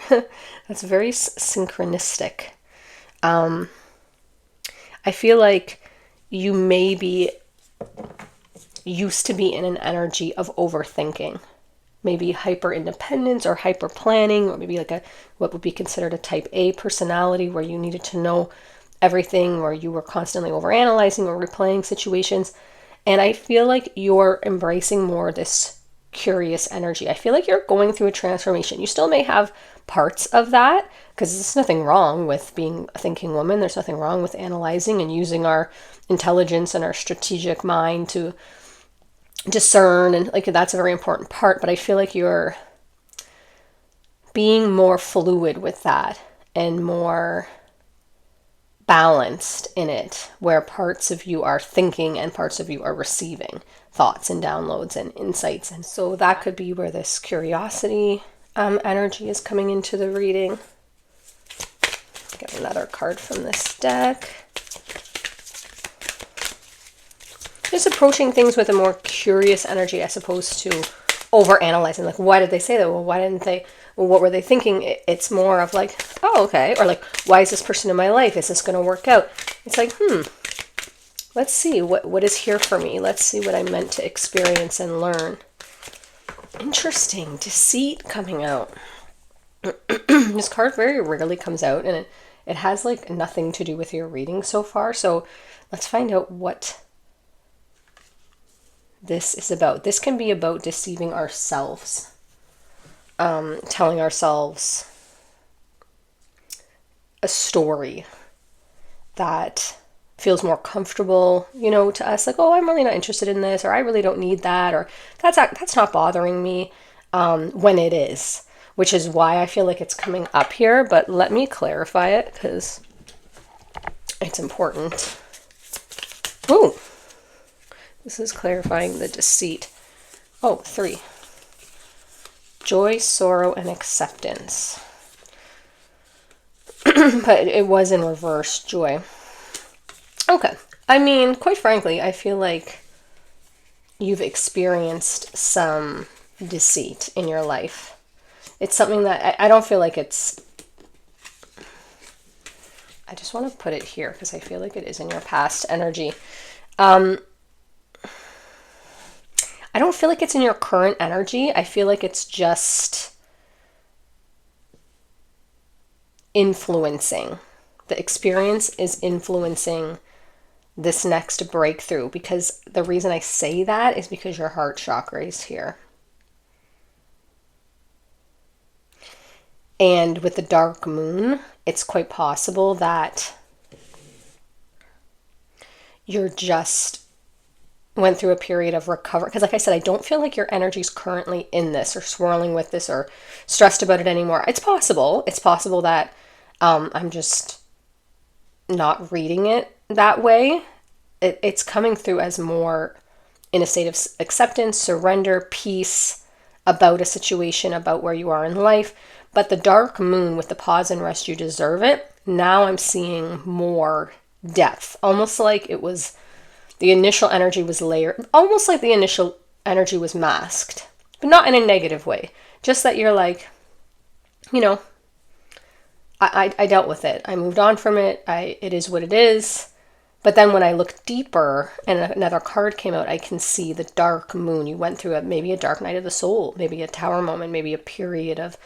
That's very synchronistic. I feel like you may be used to be in an energy of overthinking, maybe hyper independence or hyper planning, or maybe like what would be considered a type A personality, where you needed to know everything, or you were constantly overanalyzing or replaying situations. And I feel like you're embracing more this curious energy. I feel like you're going through a transformation. You still may have parts of that, because there's nothing wrong with being a thinking woman. There's nothing wrong with analyzing and using our intelligence and our strategic mind to discern. And like, that's a very important part. But I feel like you're being more fluid with that and more balanced in it, where parts of you are thinking and parts of you are receiving thoughts and downloads and insights. And so that could be where this curiosity energy is coming into the reading. Get another card from this deck. Just approaching things with a more curious energy as opposed to over-analyzing. Like, why did they say that? Well, why didn't they? Well, what were they thinking? It's more of like, oh, okay. Or like, why is this person in my life? Is this going to work out? It's like, let's see what is here for me. Let's see what I meant to experience and learn. Interesting. Deceit coming out. This card very rarely comes out, and it has like nothing to do with your reading so far. So let's find out what this is about. This can be about deceiving ourselves. Telling ourselves a story that feels more comfortable, you know, to us. Like, oh, I'm really not interested in this, or I really don't need that, or that's not bothering me, when it is, which is why I feel like it's coming up here. But let me clarify it, because it's important. Ooh, this is clarifying the deceit. Oh, 3. Joy, sorrow, and acceptance. But it was in reverse, joy. Okay. I mean, quite frankly, I feel like you've experienced some deceit in your life. It's something that I don't feel like it's... I just want to put it here because I feel like it is in your past energy. I don't feel like it's in your current energy. I feel like it's just influencing. The experience is influencing this next breakthrough, because the reason I say that is because your heart chakra is here. And with the dark moon, it's quite possible that you're just went through a period of recovery. Because like I said, I don't feel like your energy's currently in this or swirling with this or stressed about it anymore. It's possible. It's possible that I'm just not reading it that way. It's coming through as more in a state of acceptance, surrender, peace about a situation, about where you are in life. But the dark moon with the pause and rest, you deserve it. Now I'm seeing more depth, almost like it was the initial energy was layered, almost like the initial energy was masked, but not in a negative way. Just that you're like, you know, I dealt with it. I moved on from it. It is what it is. But then when I look deeper and another card came out, I can see the dark moon. You went through maybe a dark night of the soul, maybe a tower moment, maybe a period of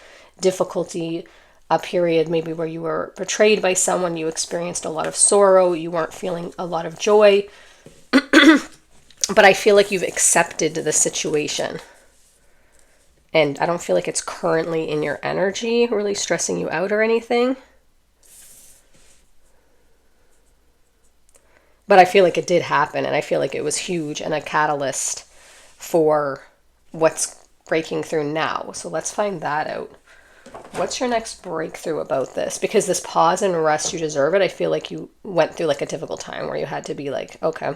difficulty, a period maybe where you were betrayed by someone, you experienced a lot of sorrow, you weren't feeling a lot of joy. But I feel like you've accepted the situation. And I don't feel like it's currently in your energy really stressing you out or anything. But I feel like it did happen, and I feel like it was huge and a catalyst for what's breaking through now. So let's find that out. What's your next breakthrough about this? Because this pause and rest, you deserve it. I feel like you went through like a difficult time where you had to be like, okay,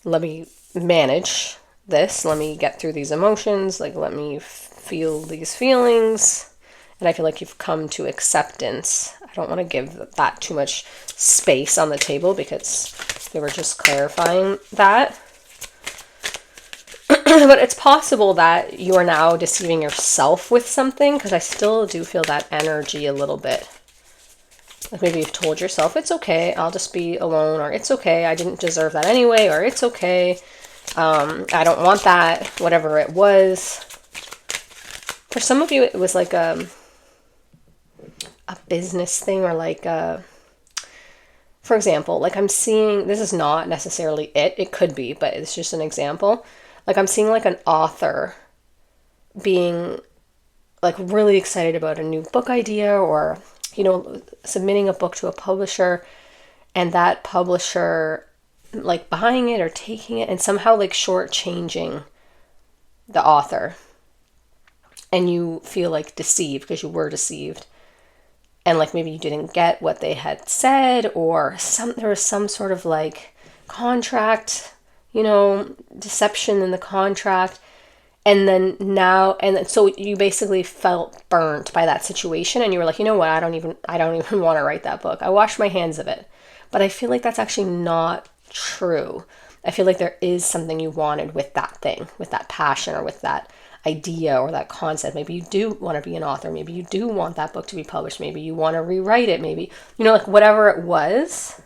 let me manage this. Let me get through these emotions. Like, let me feel these feelings. And I feel like you've come to acceptance. I don't want to give that too much space on the table because they were just clarifying that. But it's possible that you are now deceiving yourself with something, because I still do feel that energy a little bit. Like maybe you've told yourself, it's okay, I'll just be alone, or it's okay, I didn't deserve that anyway, or it's okay, I don't want that, whatever it was. For some of you, it was like a business thing, or like for example, like I'm seeing, this is not necessarily it could be, but it's just an example. Like I'm seeing like an author being like really excited about a new book idea, or, you know, submitting a book to a publisher, and that publisher like buying it or taking it and somehow like shortchanging the author. And you feel like deceived because you were deceived. And like maybe you didn't get what they had said, or there was some sort of like contract, you know, deception in the contract. And then now, and so you basically felt burnt by that situation, and you were like, you know what, I don't even want to write that book. I wash my hands of it. But I feel like that's actually not true. I feel like there is something you wanted with that thing, with that passion, or with that idea or that concept. Maybe you do want to be an author. Maybe you do want that book to be published. Maybe you want to rewrite it. Maybe, you know, like whatever it was.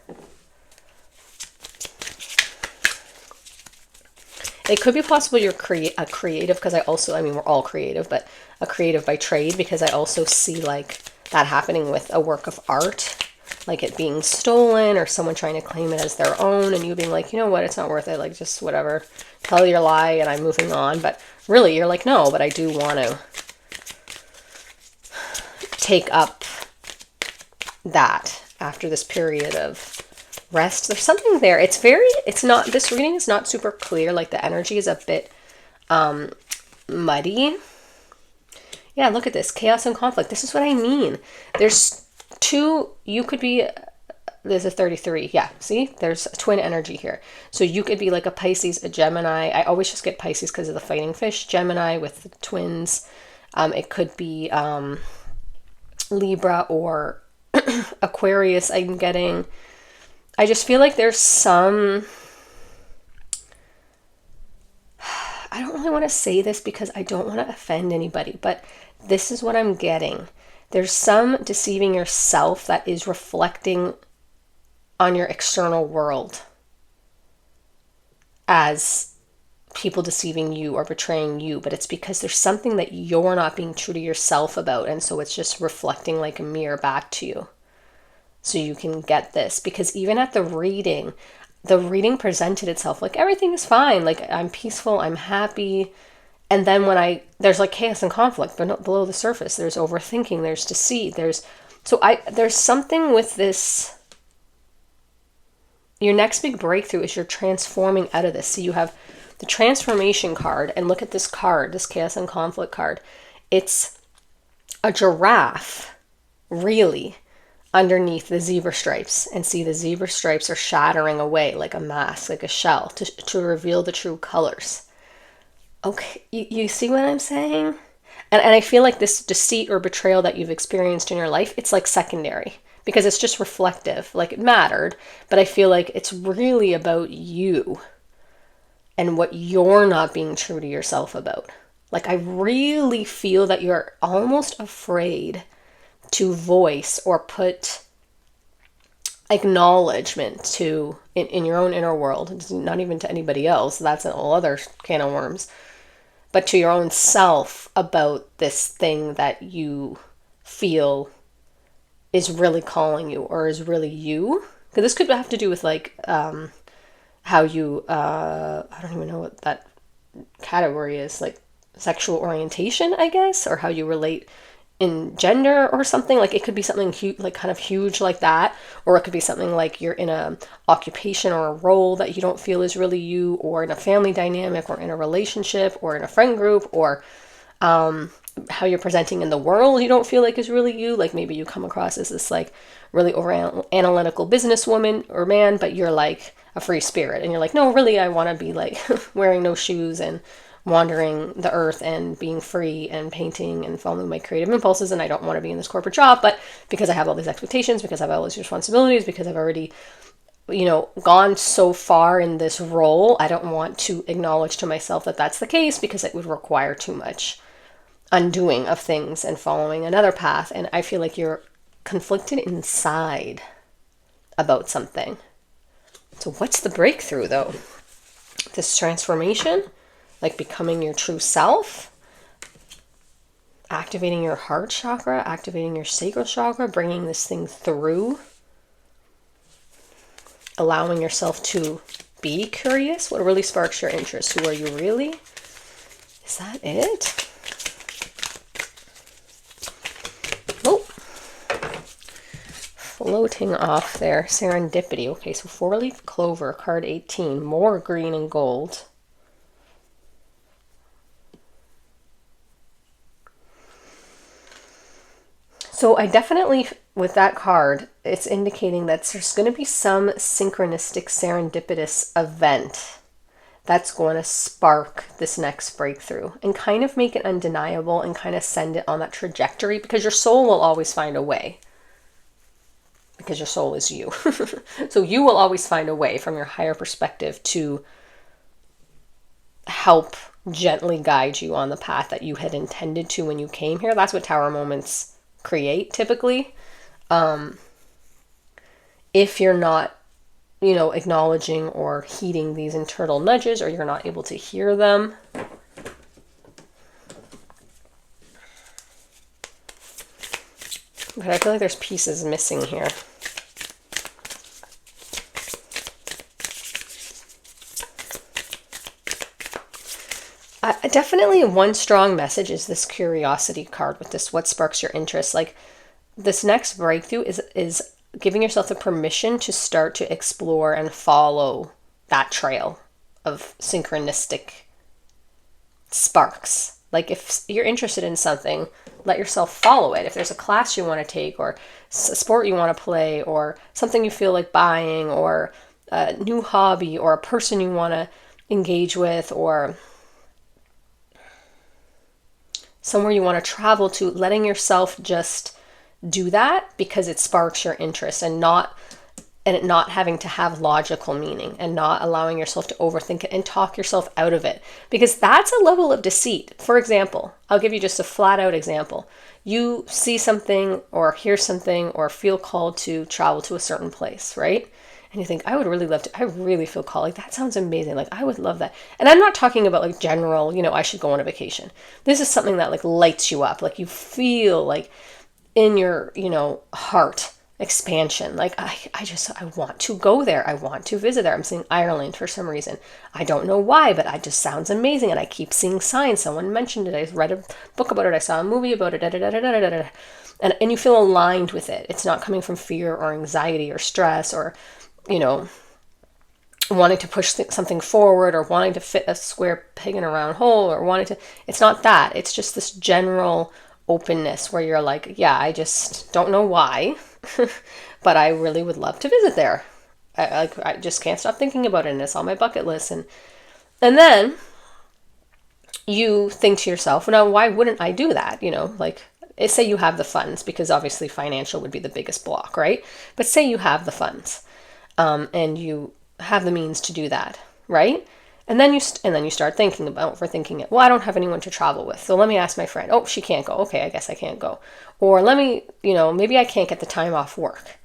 It could be possible you're a creative, because I mean, we're all creative, but a creative by trade, because I also see like that happening with a work of art, like it being stolen or someone trying to claim it as their own, and you being like, you know what, it's not worth it, like just whatever, tell your lie and I'm moving on. But really you're like, no, but I do want to take up that after this period of rest. There's something there. It's not, this reading is not super clear. Like the energy is a bit muddy. Yeah, look at this. Chaos and conflict. This is what I mean. There's two, you could be, there's a 33. Yeah, see? There's a twin energy here. So you could be like a Pisces, a Gemini. I always just get Pisces because of the fighting fish. Gemini with the twins. It could be Libra or Aquarius, I'm getting. I just feel like there's some, I don't really want to say this because I don't want to offend anybody, but this is what I'm getting. There's some deceiving yourself that is reflecting on your external world as people deceiving you or betraying you, but it's because there's something that you're not being true to yourself about, and so it's just reflecting like a mirror back to you. So you can get this, because even at the reading presented itself like everything is fine, like I'm peaceful, I'm happy. And then there's like chaos and conflict, but not below the surface. There's overthinking, there's deceit, there's something with this. Your next big breakthrough is you're transforming out of this. So you have the transformation card, and look at this card, this chaos and conflict card. It's a giraffe, really, underneath the zebra stripes, and see the zebra stripes are shattering away like a mask, like a shell, to reveal the true colors. Okay, you see what I'm saying? And I feel like this deceit or betrayal that you've experienced in your life, it's like secondary because it's just reflective. Like it mattered, but I feel like it's really about you and what you're not being true to yourself about. Like I really feel that you're almost afraid to voice or put acknowledgement to in your own inner world, not even to anybody else, that's a whole other can of worms, but to your own self about this thing that you feel is really calling you or is really you. Because this could have to do with like how you I don't even know what that category is, like sexual orientation, I guess, or how you relate in gender or something. Like it could be something like kind of huge like that, or it could be something like you're in a occupation or a role that you don't feel is really you, or in a family dynamic, or in a relationship, or in a friend group, or how you're presenting in the world you don't feel like is really you. Like maybe you come across as this like really over analytical businesswoman or man, but you're like a free spirit and you're like, no, really I want to be like wearing no shoes and wandering the earth and being free and painting and following my creative impulses, and I don't want to be in this corporate job, but because I have all these expectations, because I have all these responsibilities, because I've already, gone so far in this role, I don't want to acknowledge to myself that that's the case because it would require too much undoing of things and following another path. And I feel like you're conflicted inside about something. So what's the breakthrough though? This transformation? Like becoming your true self, activating your heart chakra, activating your sacral chakra, bringing this thing through, allowing yourself to be curious. What really sparks your interest? Who are you really? Is that it? Oh, floating off there. Serendipity. Okay, so 4-leaf clover, card 18, more green and gold. So I definitely, with that card, it's indicating that there's going to be some synchronistic, serendipitous event that's going to spark this next breakthrough and kind of make it undeniable and kind of send it on that trajectory, because your soul will always find a way, because your soul is you. So you will always find a way from your higher perspective to help gently guide you on the path that you had intended to when you came here. That's what tower moments create typically. If you're not, acknowledging or heeding these internal nudges, or you're not able to hear them. But I feel like there's pieces missing here. Definitely one strong message is this curiosity card with this what sparks your interest. Like this next breakthrough is giving yourself the permission to start to explore and follow that trail of synchronistic sparks. Like if you're interested in something, let yourself follow it. If there's a class you want to take, or a sport you want to play, or something you feel like buying, or a new hobby, or a person you want to engage with, or somewhere you want to travel to, letting yourself just do that because it sparks your interest, and it not having to have logical meaning, and not allowing yourself to overthink it and talk yourself out of it, because that's a level of deceit. For example, I'll give you just a flat out example. You see something or hear something or feel called to travel to a certain place, right? And you think, I would really love to, I really feel called, like that sounds amazing, like I would love that. And I'm not talking about like general, I should go on a vacation. This is something that like lights you up, like you feel like in your, heart expansion. Like I want to go there. I want to visit there. I'm seeing Ireland for some reason. I don't know why, but it just sounds amazing. And I keep seeing signs. Someone mentioned it. I read a book about it. I saw a movie about it. And you feel aligned with it. It's not coming from fear or anxiety or stress or, wanting to push something forward or wanting to fit a square peg in a round hole or it's not that. It's just this general openness where you're like, yeah, I just don't know why, but I really would love to visit there. I just can't stop thinking about it, and it's on my bucket list. And then you think to yourself, now, why wouldn't I do that? Like, say you have the funds, because obviously financial would be the biggest block, right? But say you have the funds, and you have the means to do that, right? And then you start thinking about overthinking it. Well, I don't have anyone to travel with, so let me ask my friend. Oh, she can't go. Okay, I guess I can't go. Or let me, maybe I can't get the time off work.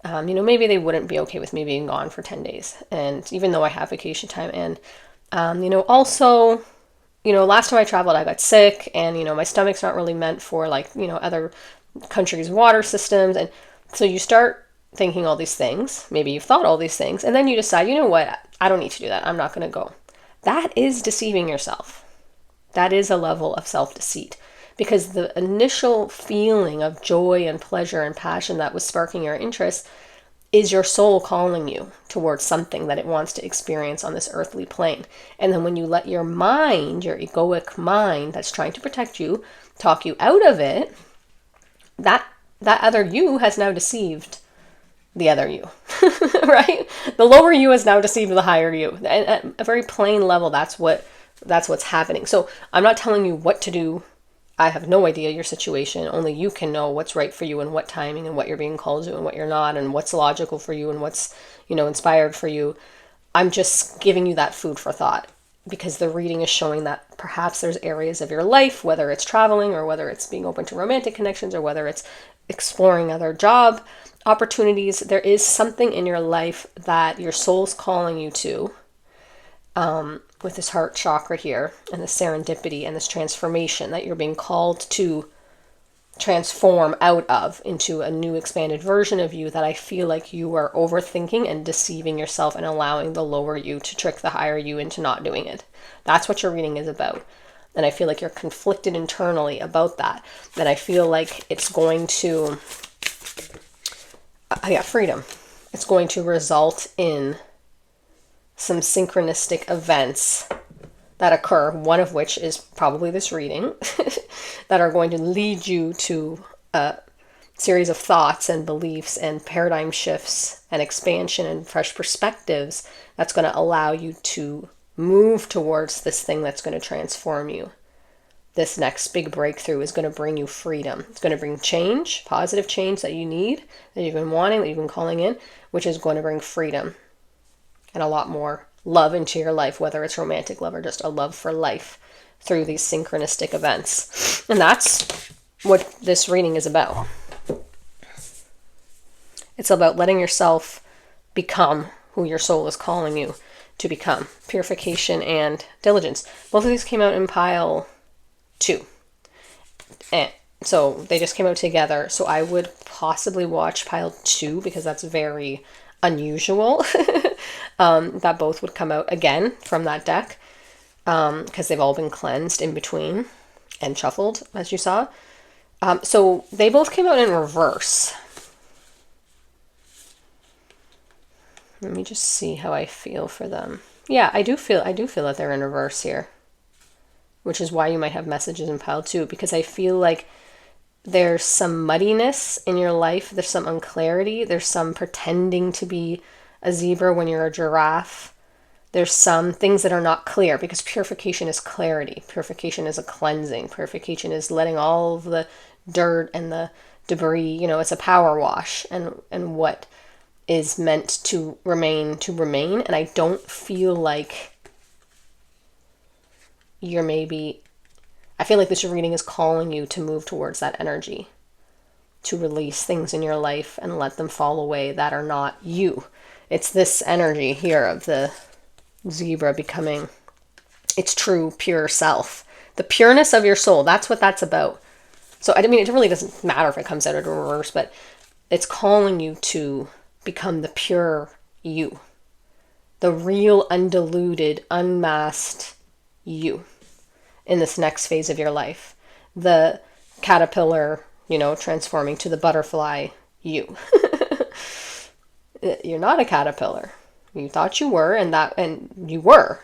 Maybe they wouldn't be okay with me being gone for 10 days. And even though I have vacation time, and, also, last time I traveled, I got sick, and, my stomach's not really meant for, like, other countries' water systems. And so you start thinking all these things. Maybe you've thought all these things, and then you decide, you know what? I don't need to do that. I'm not going to go. That is deceiving yourself. That is a level of self-deceit, because the initial feeling of joy and pleasure and passion that was sparking your interest is your soul calling you towards something that it wants to experience on this earthly plane. And then when you let your mind, your egoic mind that's trying to protect you, talk you out of it, that other you has now deceived the other you, right? The lower you has now deceived the higher you. And at a very plain level, that's what's happening. So I'm not telling you what to do. I have no idea your situation. Only you can know what's right for you, and what timing, and what you're being called to and what you're not, and what's logical for you and what's, inspired for you. I'm just giving you that food for thought, because the reading is showing that perhaps there's areas of your life, whether it's traveling or whether it's being open to romantic connections or whether it's exploring other job opportunities, there is something in your life that your soul's calling you to, with this heart chakra here, and this serendipity and this transformation that you're being called to transform out of into a new expanded version of you, that I feel like you are overthinking and deceiving yourself and allowing the lower you to trick the higher you into not doing it. That's what your reading is about. And I feel like you're conflicted internally about that. And I feel like it's going to, freedom. It's going to result in some synchronistic events that occur, one of which is probably this reading, that are going to lead you to a series of thoughts and beliefs and paradigm shifts and expansion and fresh perspectives that's going to allow you to move towards this thing that's going to transform you. This next big breakthrough is going to bring you freedom. It's going to bring change, positive change that you need, that you've been wanting, that you've been calling in, which is going to bring freedom and a lot more love into your life, whether it's romantic love or just a love for life through these synchronistic events. And that's what this reading is about. It's about letting yourself become who your soul is calling you to become. Purification and diligence. Both of these came out in pile 2. And so they just came out together. So I would possibly watch pile 2, because that's very unusual that both would come out again from that deck, because they've all been cleansed in between and shuffled, as you saw. So they both came out in reverse. Let me just see how I feel for them. Yeah, I do feel that they're in reverse here, which is why you might have messages in pile 2, because I feel like there's some muddiness in your life. There's some unclarity. There's some pretending to be a zebra when you're a giraffe. There's some things that are not clear, because purification is clarity. Purification is a cleansing. Purification is letting all of the dirt and the debris, it's a power wash, and what is meant to remain. And I don't feel like I feel like this reading is calling you to move towards that energy, to release things in your life and let them fall away that are not you. It's this energy here of the zebra becoming its true, pure self. The pureness of your soul, that's what that's about. So, I mean, it really doesn't matter if it comes out in reverse, but it's calling you to become the pure you. The real, undiluted, unmasked you in this next phase of your life. The caterpillar, transforming to the butterfly you. You're not a caterpillar. You thought you were, and you were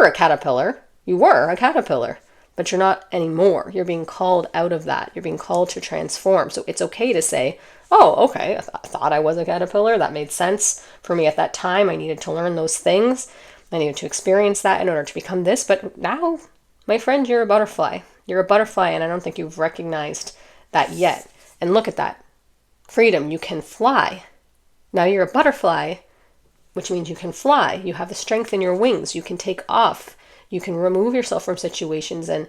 a caterpillar. You were a caterpillar, but you're not anymore. You're being called out of that. You're being called to transform. So it's okay to say, oh, okay, I thought I was a caterpillar. That made sense for me at that time. I needed to learn those things. I needed to experience that in order to become this. But now My friend, you're a butterfly. You're a butterfly, and I don't think you've recognized that yet. And look at that. Freedom. You can fly. Now you're a butterfly, which means you can fly. You have the strength in your wings. You can take off. You can remove yourself from situations and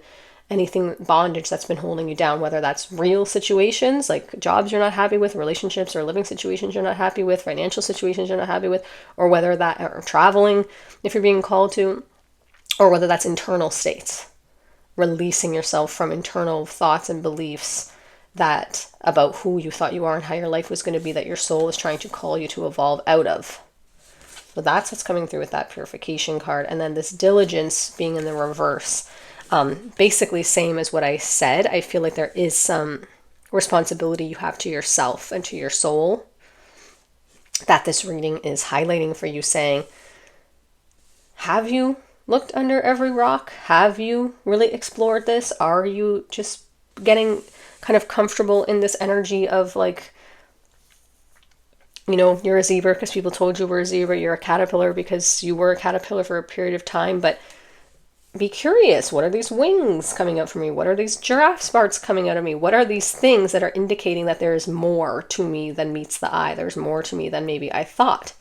anything bondage that's been holding you down, whether that's real situations like jobs you're not happy with, relationships or living situations you're not happy with, financial situations you're not happy with, or whether that or traveling if you're being called to, or whether that's internal states, releasing yourself from internal thoughts and beliefs that about who you thought you are and how your life was going to be, that your soul is trying to call you to evolve out of. So that's what's coming through with that purification card. And then this diligence being in the reverse. Basically same as what I said. I feel like there is some responsibility you have to yourself and to your soul that this reading is highlighting for you, saying, have you looked under every rock? Have you really explored this? Are you just getting kind of comfortable in this energy of like, you know, you're a zebra because people told you were a zebra, you're a caterpillar because you were a caterpillar for a period of time, but be curious. What are these wings coming out for me? What are these giraffe sparks coming out of me? What are these things that are indicating that there is more to me than meets the eye? There's more to me than maybe I thought.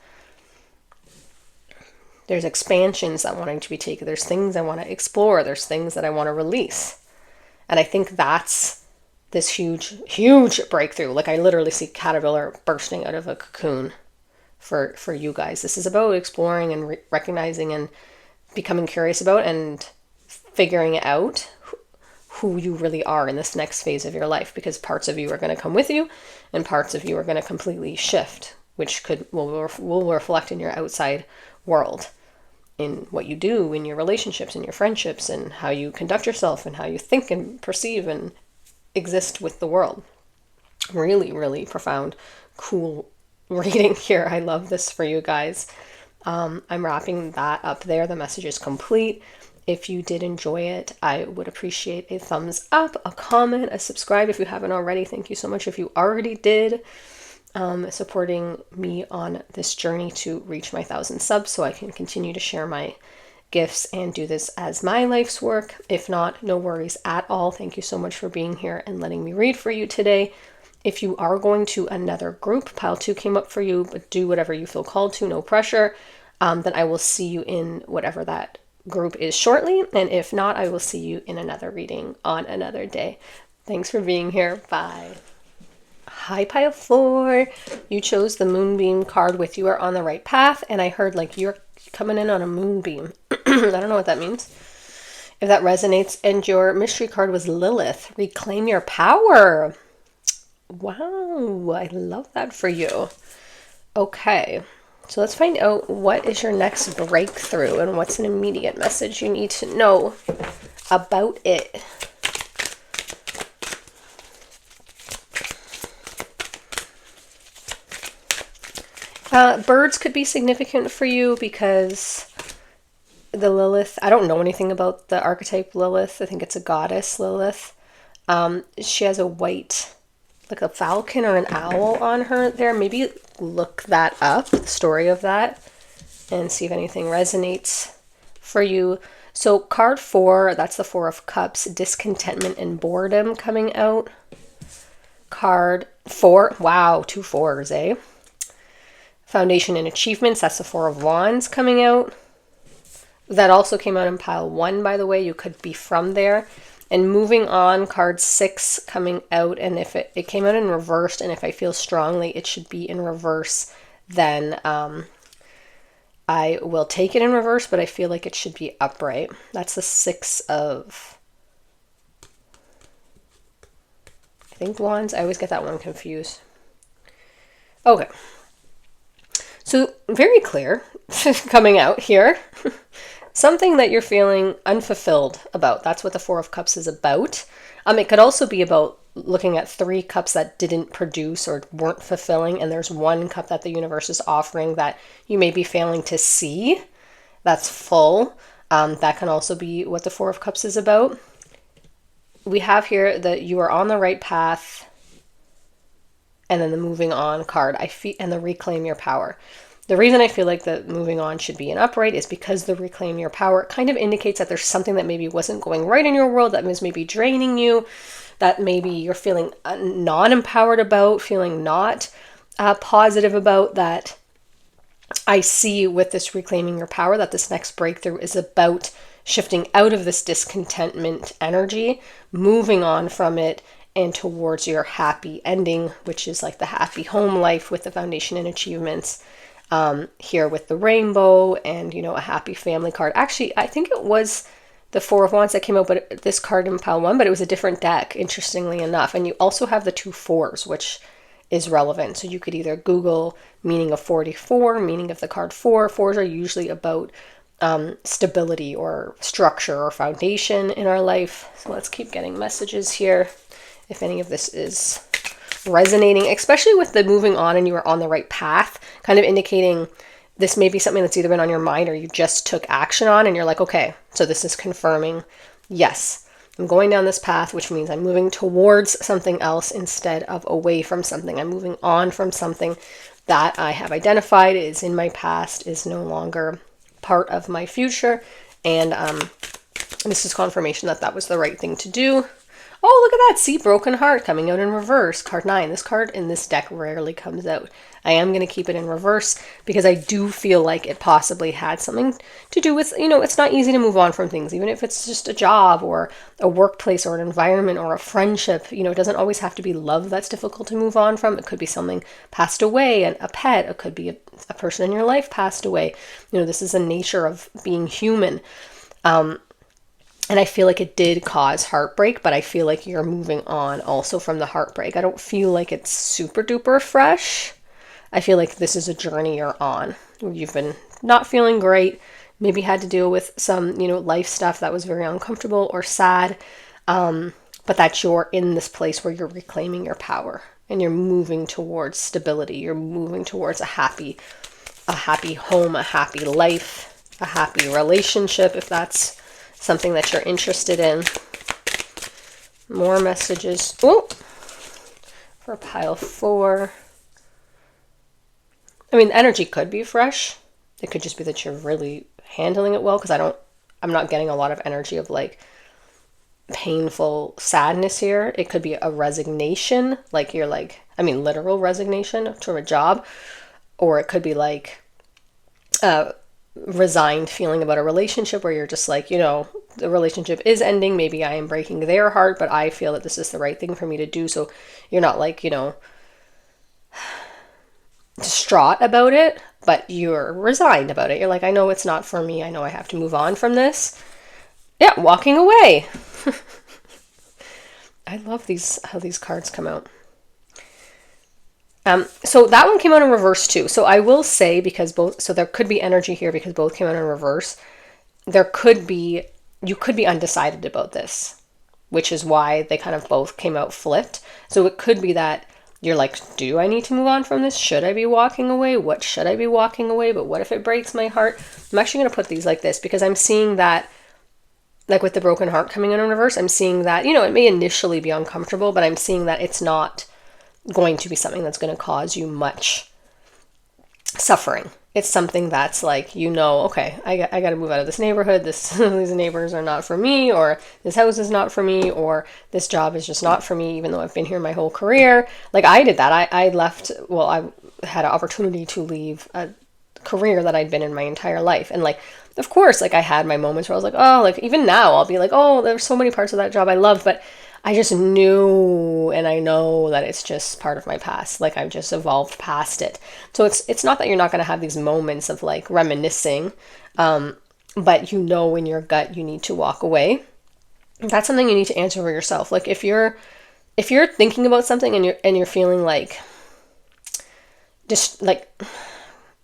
There's expansions that wanting to be taken. There's things I want to explore. There's things that I want to release. And I think that's this huge, huge breakthrough. Like I literally see caterpillar bursting out of a cocoon for you guys. This is about exploring and recognizing and becoming curious about and figuring out who you really are in this next phase of your life, because parts of you are going to come with you and parts of you are going to completely shift, which will reflect in your outside world, in what you do, in your relationships, in your friendships, and how you conduct yourself and how you think and perceive and exist with the world. Really, really profound, cool reading here. I love this for you guys. I'm wrapping that up there. The message is complete. If you did enjoy it, I would appreciate a thumbs up, a comment, a subscribe if you haven't already. Thank you so much if you already did. Supporting me on this journey to reach my 1,000 subs so I can continue to share my gifts and do this as my life's work. If not, no worries at all. Thank you so much for being here and letting me read for you today. If you are going to another group, pile 2 came up for you, but do whatever you feel called to, no pressure. Then I will see you in whatever that group is shortly. And if not, I will see you in another reading on another day. Thanks for being here. Bye. Hi, pile 4. You chose the Moonbeam card with You Are on the Right Path. And I heard like you're coming in on a moonbeam. I don't know what that means. If that resonates. And your mystery card was Lilith. Reclaim your power. Wow, I love that for you. Okay, so let's find out what is your next breakthrough and what's an immediate message you need to know about it. Birds could be significant for you because the Lilith, I don't know anything about the archetype Lilith. I think it's a goddess Lilith. She has a white, like a falcon or an owl on her there. Maybe look that up, the story of that, and see if anything resonates for you. So card 4, that's the 4 of Cups, discontentment and boredom coming out. Card 4, wow, 2 4s, eh? Foundation and achievements, that's the 4 of Wands coming out. That also came out in pile 1, by the way. You could be from there. And moving on, card 6 coming out, and if it came out in reversed, and if I feel strongly it should be in reverse, then I will take it in reverse, but I feel like it should be upright. That's the 6 of, I think, Wands. I always get that one confused. Okay. So very clear coming out here. Something that you're feeling unfulfilled about. That's what the 4 of Cups is about. It could also be about looking at 3 cups that didn't produce or weren't fulfilling, and there's 1 cup that the universe is offering that you may be failing to see. That's full. That can also be what the 4 of Cups is about. We have here that you are on the right path, and then the moving on card. And the reclaim your power. The reason I feel like the moving on should be an upright is because the reclaim your power kind of indicates that there's something that maybe wasn't going right in your world, that was maybe draining you, that maybe you're feeling non-empowered about, feeling not positive about, that I see with this reclaiming your power, that this next breakthrough is about shifting out of this discontentment energy, moving on from it, and towards your happy ending, which is like the happy home life with the foundation and achievements. Here with the rainbow and, a happy family card. Actually, I think it was the Four of Wands that came out, but this card in pile 1, but it was a different deck, interestingly enough. And you also have the 2 fours, which is relevant. So you could either Google meaning of 44, meaning of the card 4. Fours are usually about stability or structure or foundation in our life. So let's keep getting messages here. If any of this is resonating, especially with the moving on and you are on the right path, kind of indicating this may be something that's either been on your mind or you just took action on and you're like, okay, so this is confirming, yes, I'm going down this path, which means I'm moving towards something else instead of away from something. I'm moving on from something that I have identified is in my past, is no longer part of my future. And this is confirmation that that was the right thing to do. Oh, look at that. See, Broken Heart coming out in reverse. Card 9. This card in this deck rarely comes out. I am going to keep it in reverse because I do feel like it possibly had something to do with, it's not easy to move on from things, even if it's just a job or a workplace or an environment or a friendship. It doesn't always have to be love that's difficult to move on from. It could be something passed away, and a pet. It could be a person in your life passed away. This is the nature of being human. And I feel like it did cause heartbreak, but I feel like you're moving on also from the heartbreak. I don't feel like it's super duper fresh. I feel like this is a journey you're on. You've been not feeling great, maybe had to deal with some, life stuff that was very uncomfortable or sad, but that you're in this place where you're reclaiming your power and you're moving towards stability. You're moving towards a happy home, a happy life, a happy relationship, if that's something that you're interested in. More messages. Oh, for pile 4. I mean, the energy could be fresh. It could just be that you're really handling it well, because I'm not getting a lot of energy of like painful sadness here. It could be a resignation, like you're like, literal resignation to a job, or it could be like resigned feeling about a relationship where you're just like, the relationship is ending. Maybe I am breaking their heart, but I feel that this is the right thing for me to do. So you're not like, distraught about it, but you're resigned about it. You're like, I know it's not for me. I know I have to move on from this. Yeah, walking away. I love how these cards come out. So that one came out in reverse too. So I will say, because so there could be energy here because both came out in reverse. You could be undecided about this, which is why they kind of both came out flipped. So it could be that you're like, do I need to move on from this? Should I be walking away? What should I be walking away? But what if it breaks my heart? I'm actually going to put these like this because I'm seeing that, like with the broken heart coming in reverse, I'm seeing that, it may initially be uncomfortable, but I'm seeing that it's not going to be something that's going to cause you much suffering. It's something that's like, okay, I got to move out of this neighborhood. These neighbors are not for me, or this house is not for me, or this job is just not for me, even though I've been here my whole career. Like I did that. I left, I had an opportunity to leave a career that I'd been in my entire life. And like, of course, like I had my moments where I was like, oh, like even now I'll be like, oh, there's so many parts of that job I love, but I just knew, and I know that it's just part of my past. Like I've just evolved past it. So it's not that you're not going to have these moments of like reminiscing, but in your gut you need to walk away. That's something you need to answer for yourself. Like if you're thinking about something and you're feeling like just like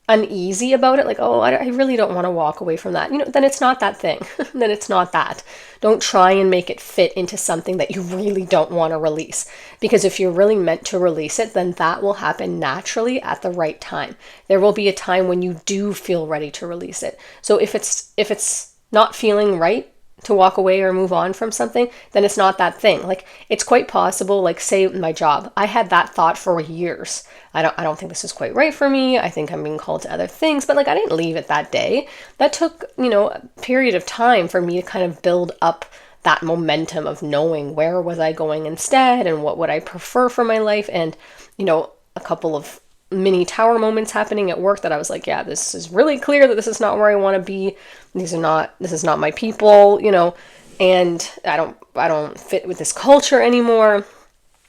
uneasy about it, like, oh, I really don't want to walk away from that, then it's not that thing. Then it's not that. Don't try and make it fit into something that you really don't want to release. Because if you're really meant to release it, then that will happen naturally at the right time. There will be a time when you do feel ready to release it. So if it's not feeling right to walk away or move on from something, then it's not that thing. Like, it's quite possible, like, say my job, I had that thought for years. I don't think this is quite right for me. I think I'm being called to other things, but like, I didn't leave it that day. That took, a period of time for me to kind of build up that momentum of knowing where was I going instead and what would I prefer for my life. And, a couple of mini tower moments happening at work that I was like, yeah, this is really clear that this is not where I want to be. This is not my people, and I don't fit with this culture anymore.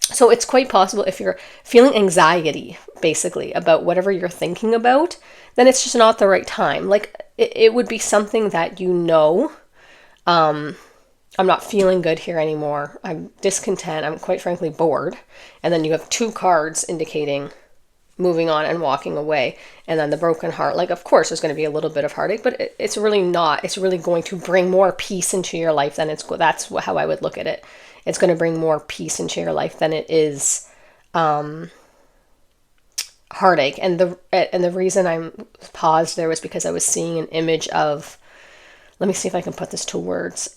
So it's quite possible if you're feeling anxiety, basically, about whatever you're thinking about, then it's just not the right time. Like, it would be something that, I'm not feeling good here anymore. I'm discontent. I'm quite frankly bored. And then you have 2 cards indicating moving on and walking away. And then the broken heart. Like, of course, there's going to be a little bit of heartache, but it's really not. It's really going to bring more peace into your life than that's how I would look at it. It's going to bring more peace into your life than it is heartache. And the reason I'm paused there was because I was seeing an image of, let me see if I can put this to words.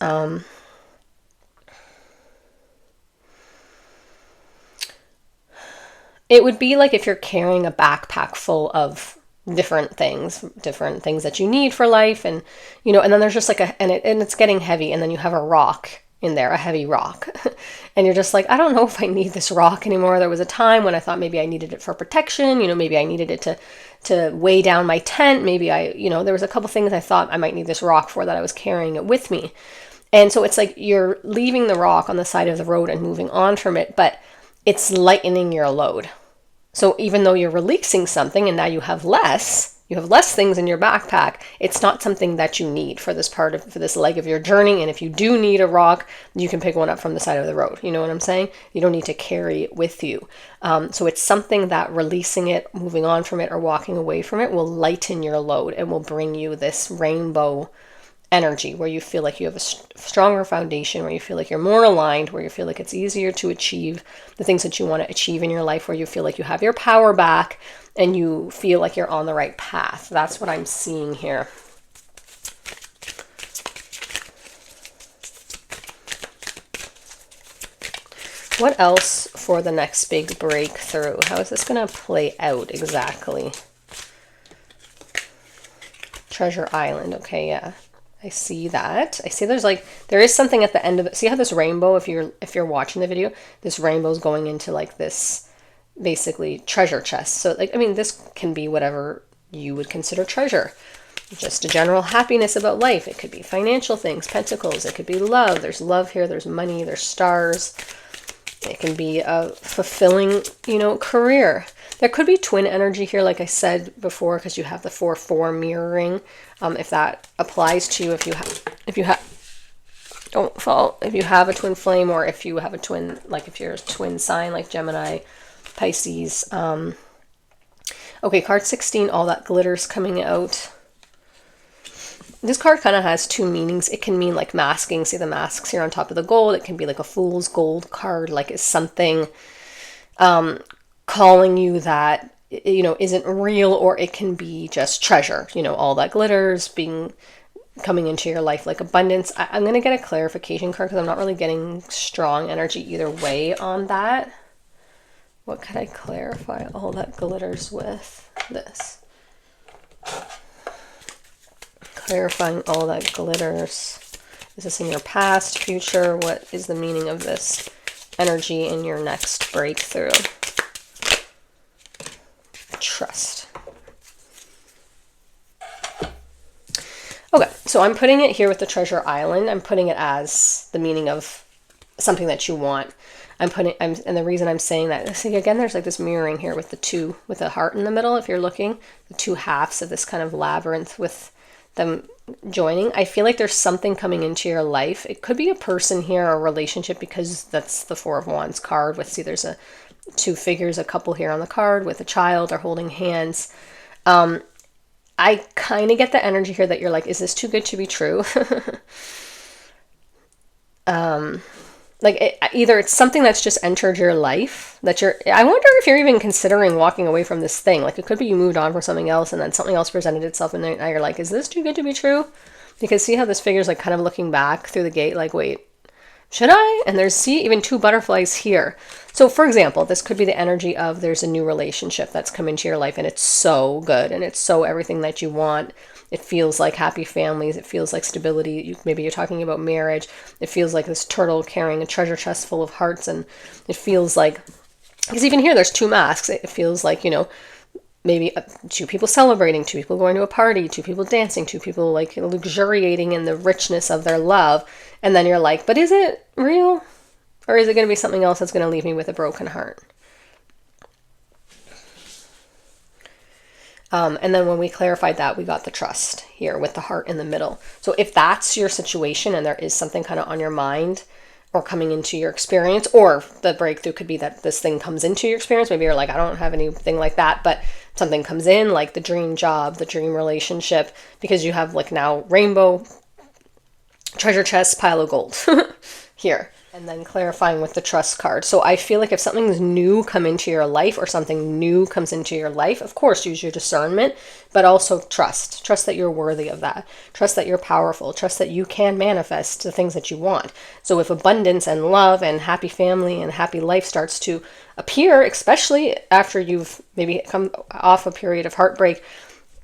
It would be like if you're carrying a backpack full of different things that you need for life. And, and then there's just like and it's getting heavy. And then you have a rock in there, a heavy rock. And you're just like, I don't know if I need this rock anymore. There was a time when I thought maybe I needed it for protection. Maybe I needed it to weigh down my tent. Maybe there was a couple things I thought I might need this rock for that I was carrying it with me. And so it's like you're leaving the rock on the side of the road and moving on from it, but it's lightening your load. So even though you're releasing something and now you have less things in your backpack, it's not something that you need for this leg of your journey. And if you do need a rock, you can pick one up from the side of the road. You know what I'm saying? You don't need to carry it with you. So it's something that releasing it, moving on from it, or walking away from it will lighten your load and will bring you this rainbow energy where you feel like you have a stronger foundation, where you feel like you're more aligned, where you feel like it's easier to achieve the things that you want to achieve in your life, where you feel like you have your power back and you feel like you're on the right path. That's what I'm seeing here. What else for the next big breakthrough? How is this going to play out exactly? Treasure Island. Okay, yeah. I see that. I see there is something at the end of it. See how this rainbow, if you're watching the video, this rainbow's going into like this basically treasure chest. So this can be whatever you would consider treasure. Just a general happiness about life. It could be financial things, pentacles. It could be love. There's love here. There's money. There's stars. It can be a fulfilling, career. There could be twin energy here, like I said before, because you have the 4-4 mirroring. If that applies to you, if you have a twin flame, or if you have a twin, like if you're a twin sign, like Gemini, Pisces. Okay, card 16, all that glitters coming out. This card kind of has 2 meanings. It can mean like masking. See the masks here on top of the gold. It can be like a fool's gold card, like it's something calling you that, isn't real, or it can be just treasure, all that glitters coming into your life, like abundance. I'm going to get a clarification card because I'm not really getting strong energy either way on that. What could I clarify all that glitters with? This. Clarifying all that glitters. Is this in your past, future? What is the meaning of this energy in your next breakthrough? Trust. Okay, so I'm putting it here with the Treasure Island. I'm putting it as the meaning of something that you want. And the reason I'm saying that, see, again, there's like this mirroring here with with the heart in the middle. If you're looking, the 2 halves of this kind of labyrinth with them joining. I feel like there's something coming into your life. It could be a person here, or a relationship, because that's the 4 of Wands card. With, see, there's 2 figures, a couple here on the card with a child. They're holding hands. I kind of get the energy here that you're like, is this too good to be true? Either it's something that's just entered your life that I wonder if you're even considering walking away from this thing. Like, it could be you moved on from something else and then something else presented itself and now you're like, is this too good to be true? Because see how this figure's like kind of looking back through the gate, like, wait, should I? And there's, see, even 2 butterflies here. So for example, this could be the energy of there's a new relationship that's come into your life and it's so good and it's so everything that you want. It feels like happy families. It feels like stability. Maybe you're talking about marriage. It feels like this turtle carrying a treasure chest full of hearts. And it feels like, because even here there's 2 masks. It feels like, maybe 2 people celebrating, 2 people going to a party, 2 people dancing, 2 people like luxuriating in the richness of their love. And then you're like, but is it real? Or is it going to be something else that's going to leave me with a broken heart? And then when we clarified that, we got the trust here with the heart in the middle. So if that's your situation and there is something kind of on your mind or coming into your experience, or the breakthrough could be that this thing comes into your experience. Maybe you're like, I don't have anything like that, but something comes in, like the dream job, the dream relationship, because you have like now rainbow, treasure chest, pile of gold here. And then clarifying with the trust card. So I feel like if something's new come into your life or something new comes into your life, of course, use your discernment, but also trust. Trust that you're worthy of that. Trust that you're powerful. Trust that you can manifest the things that you want. So if abundance and love and happy family and happy life starts to appear, especially after you've maybe come off a period of heartbreak,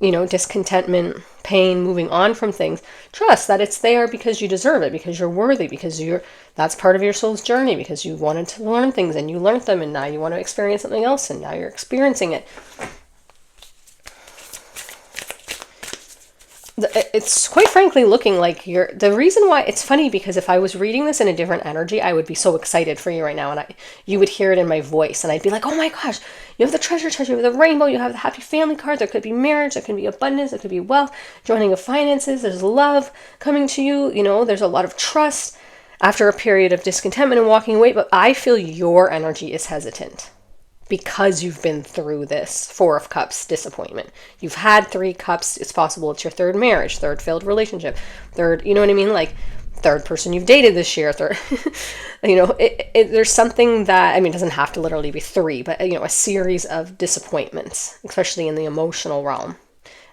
discontentment, pain, moving on from things, trust that it's there because you deserve it, because you're worthy, because that's part of your soul's journey, because you wanted to learn things and you learned them and now you want to experience something else and now you're experiencing it. It's quite frankly looking like the reason why it's funny, because if I was reading this in a different energy, I would be so excited for you right now, and you would hear it in my voice and I'd be like, oh my gosh, you have the treasure chest, you have the rainbow, you have the happy family card, there could be marriage, there could be abundance, there could be wealth, joining of finances, there's love coming to you, there's a lot of trust after a period of discontentment and walking away. But I feel your energy is hesitant because you've been through this 4 of Cups disappointment. You've had 3 cups. It's possible it's your 3rd marriage, 3rd failed relationship, 3rd, you know what I mean? Like 3rd person you've dated this year, 3rd, there's something that, it doesn't have to literally be 3, but a series of disappointments, especially in the emotional realm.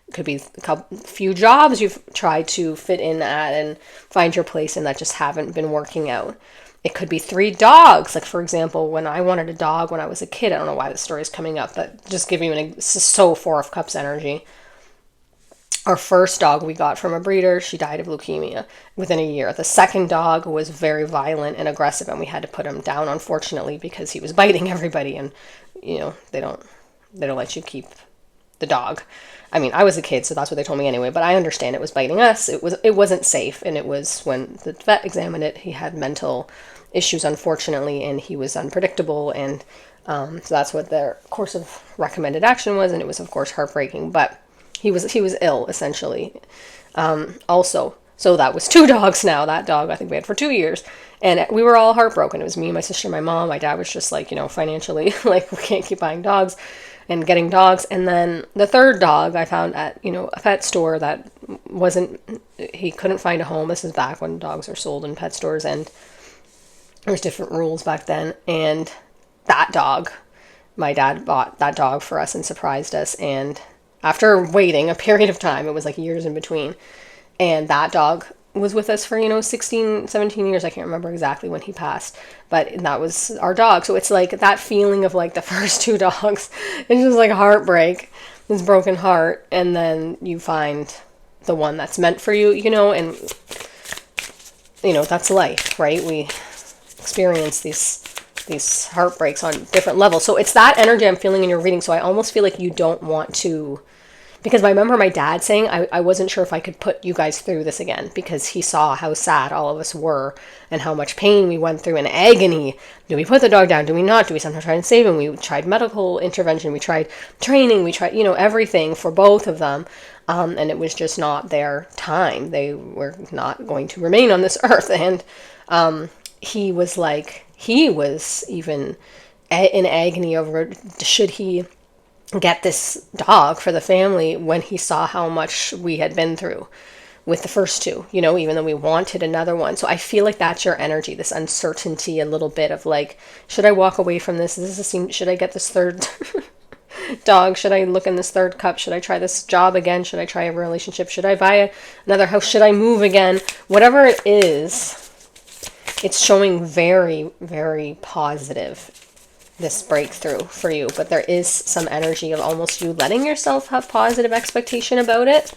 It could be a few jobs you've tried to fit in at and find your place in that just haven't been working out. It could be 3 dogs. Like, for example, when I wanted a dog when I was a kid, I don't know why the story is coming up, but just give you so 4 of Cups energy. Our first dog we got from a breeder, she died of leukemia within a year. The second dog was very violent and aggressive, and we had to put him down, unfortunately, because he was biting everybody, and, they don't let you keep the dog. I was a kid, so that's what they told me anyway, but I understand it was biting us. It wasn't safe, and it was, when the vet examined it, he had mental issues, unfortunately, and he was unpredictable, and so that's what their course of recommended action was, and it was, of course, heartbreaking, but he was ill, essentially, also. So that was 2 dogs now. That dog I think we had for 2 years, and we were all heartbroken. It was me, my sister, my mom. My dad was just like, financially, like, we can't keep buying dogs and getting dogs. And then the 3rd dog I found at, a pet store that he couldn't find a home. This is back when dogs were sold in pet stores, and there's different rules back then. And that dog, my dad bought that dog for us and surprised us. And after waiting a period of time, it was like years in between, and that dog was with us for, 16, 17 years. I can't remember exactly when he passed, but that was our dog. So it's like that feeling of like the first 2 dogs. It's just like heartbreak, this broken heart. And then you find the one that's meant for you, and, that's life, right? We experience these heartbreaks on different levels. So it's that energy I'm feeling in your reading. So I almost feel like you don't want to, because I remember my dad saying, I wasn't sure if I could put you guys through this again, because he saw how sad all of us were and how much pain we went through and agony. Do we put the dog down? Do we not? Do we sometimes try and save him? We tried medical intervention. We tried training. We tried, everything for both of them. And it was just not their time. They were not going to remain on this earth. And he was even in agony over, should he get this dog for the family, when he saw how much we had been through with the first 2, even though we wanted another one. So I feel like that's your energy, this uncertainty, a little bit of like, should I walk away from this? Should I get this 3rd dog? Should I look in this third cup? Should I try this job again? Should I try a relationship? Should I buy another house? Should I move again? Whatever it is, it's showing very, very positive, this breakthrough for you. But there is some energy of almost you letting yourself have positive expectation about it.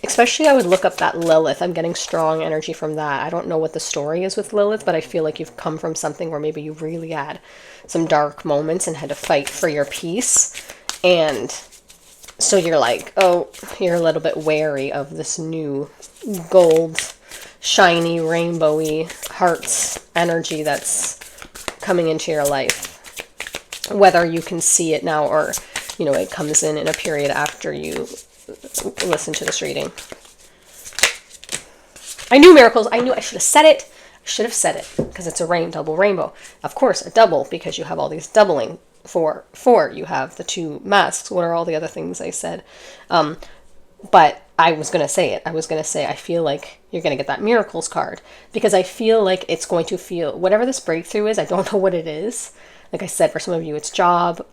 Especially, I would look up that Lilith. I'm getting strong energy from that. I don't know what the story is with Lilith, but I feel like you've come from something where maybe you really had some dark moments and had to fight for your peace. And so you're like, oh, you're a little bit wary of this new gold, shiny, rainbowy hearts energy that's coming into your life. Whether you can see it now or, you know, it comes in a period after you listen to this reading. I knew miracles. I knew I should have said it. I should have said it because it's a double rainbow. Of course, a double because you have all these doubling. Four. You have the two masks. What are all the other things I said? But I was going to say it. I feel like you're going to get that miracles card because I feel like it's going to feel, whatever this breakthrough is, I don't know what it is. Like I said, for some of you, it's job,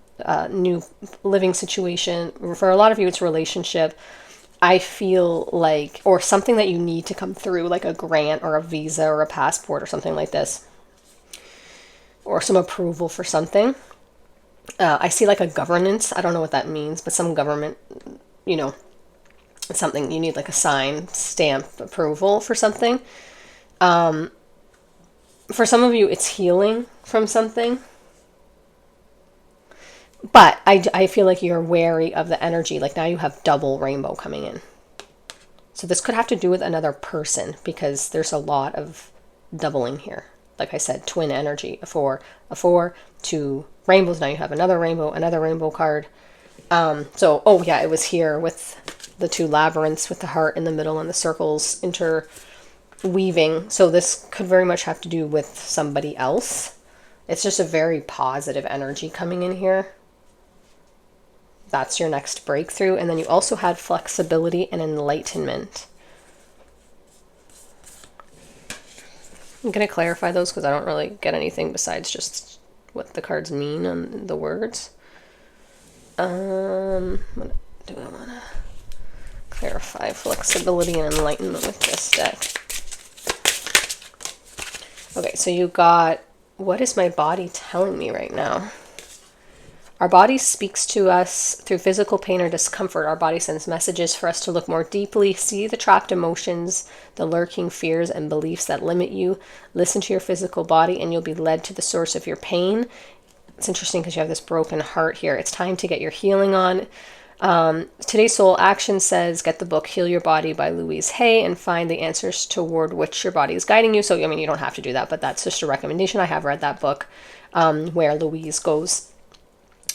new living situation. For a lot of you, it's relationship. I feel like, or something that you need to come through, like a grant or a visa or a passport or something like this, or some approval for something. I see like a governance. I don't know what that means, but some government, you know, something you need like a sign, stamp, approval for something. For some of you, it's healing from something. But I feel like you're wary of the energy. Like now you have double rainbow coming in. So this could have to do with another person because there's a lot of doubling here. Like I said, twin energy, a four, two rainbows. Now you have another rainbow card. Oh yeah, it was here with the two labyrinths with the heart in the middle and the circles interweaving. So this could very much have to do with somebody else. It's just a very positive energy coming in here. That's your next breakthrough. And then you also had flexibility and enlightenment. I'm going to clarify those because I don't really get anything besides just what the cards mean on the words. What do I want to clarify? Flexibility and enlightenment with this deck. Okay, so you got, what is my body telling me right now? Our body speaks to us through physical pain or discomfort. Our body sends messages for us to look more deeply, see the trapped emotions, the lurking fears and beliefs that limit you. Listen to your physical body and you'll be led to the source of your pain. It's interesting because you have this broken heart here. It's time to get your healing on. Today's Soul Action says, get the book Heal Your Body by Louise Hay and find the answers toward which your body is guiding you. So, I mean, you don't have to do that, but that's just a recommendation. I have read that book where Louise goes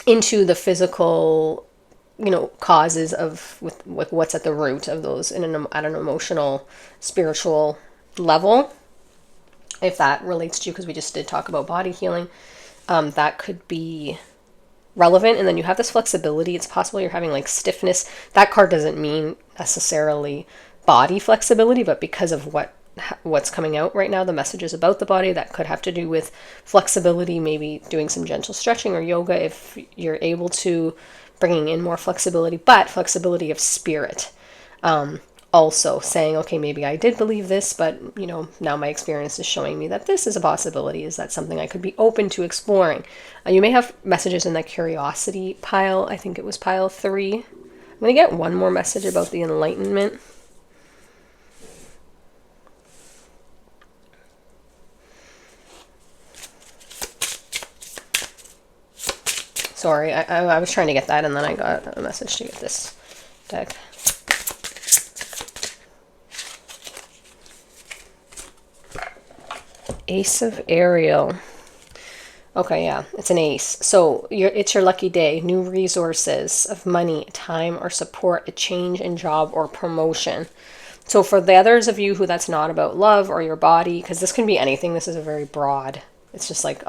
into the physical, you know, causes of with what's at the root of those at an emotional, spiritual level. If that relates to you, because we just did talk about body healing, that could be relevant. And then you have this flexibility. It's possible you're having like stiffness. That card doesn't mean necessarily body flexibility, but because of what's coming out right now, the messages about the body, that could have to do with flexibility, maybe doing some gentle stretching or yoga if you're able to, bringing in more flexibility, but flexibility of spirit. Also saying, okay, maybe I did believe this, but you know, now my experience is showing me that this is a possibility. Is that something I could be open to exploring? You may have messages in the curiosity pile. I think it was pile 3. I'm going to get one more message about the enlightenment. Sorry, I was trying to get that and then I got a message to get this deck. Ace of Ariel. Okay, yeah, it's an ace. So it's your lucky day. New resources of money, time, or support, a change in job or promotion. So for the others of you who that's not about love or your body, because this can be anything. This is a very broad. It's just like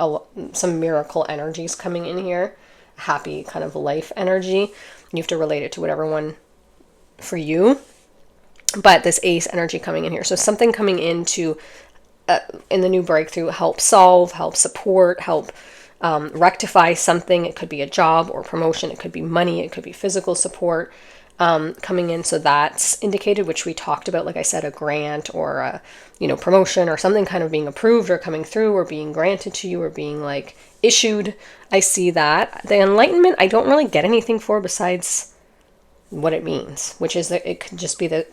some miracle energies coming in here. Happy kind of life energy. You have to relate it to whatever one for you. But this ace energy coming in here. So something coming into in the new breakthrough, help solve, help support, help rectify something. It could be a job or promotion. It could be money. It could be physical support coming in. So that's indicated, which we talked about, like I said, a grant or a, promotion or something kind of being approved or coming through or being granted to you or being like issued. I see that. The enlightenment, I don't really get anything for besides what it means, which is that it could just be that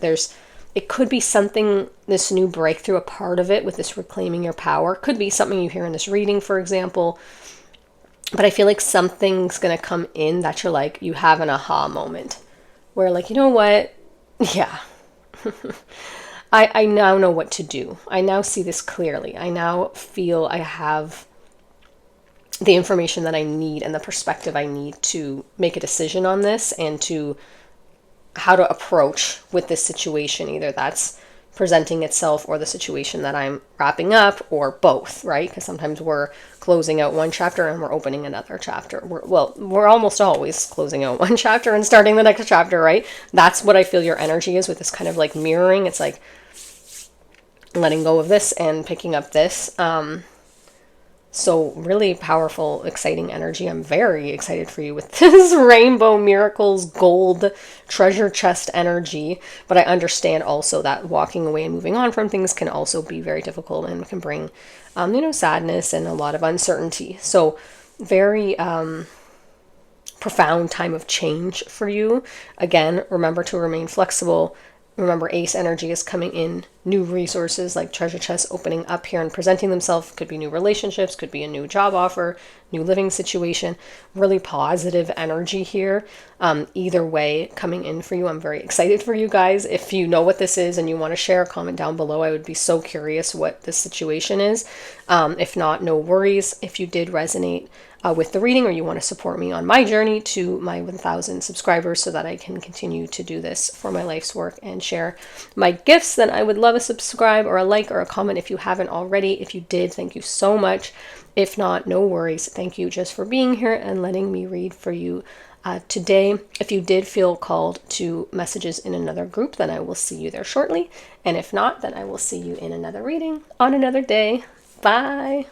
it could be something, this new breakthrough, a part of it with this reclaiming your power. Could be something you hear in this reading, for example. But I feel like something's going to come in that you're like, you have an aha moment where like, you know what? Yeah. I now know what to do. I now see this clearly. I now feel I have the information that I need and the perspective I need to make a decision on this and to how to approach with this situation. Either that's presenting itself or the situation that I'm wrapping up, or both, right? Because sometimes we're closing out one chapter and we're opening another chapter. We're almost always closing out one chapter and starting the next chapter, right? That's what I feel your energy is with this kind of like mirroring. It's like letting go of this and picking up this. So really powerful, exciting energy. I'm very excited for you with this rainbow miracles, gold treasure chest energy. But I understand also that walking away and moving on from things can also be very difficult and can bring, sadness and a lot of uncertainty. So very profound time of change for you. Again, remember to remain flexible. Remember, ace energy is coming in, new resources like treasure chests opening up here and presenting themselves. Could be new relationships, could be a new job offer, new living situation. Really positive energy here. Either way, coming in for you. I'm very excited for you guys. If you know what this is and you want to share, comment down below. I would be so curious what this situation is. If not, no worries. If you did resonate with the reading, or you want to support me on my journey to my 1,000 subscribers so that I can continue to do this for my life's work and share my gifts, then I would love a subscribe or a like or a comment if you haven't already. If you did, thank you so much. If not, no worries. Thank you just for being here and letting me read for you today. If you did feel called to messages in another group, then I will see you there shortly. And if not, then I will see you in another reading on another day. Bye.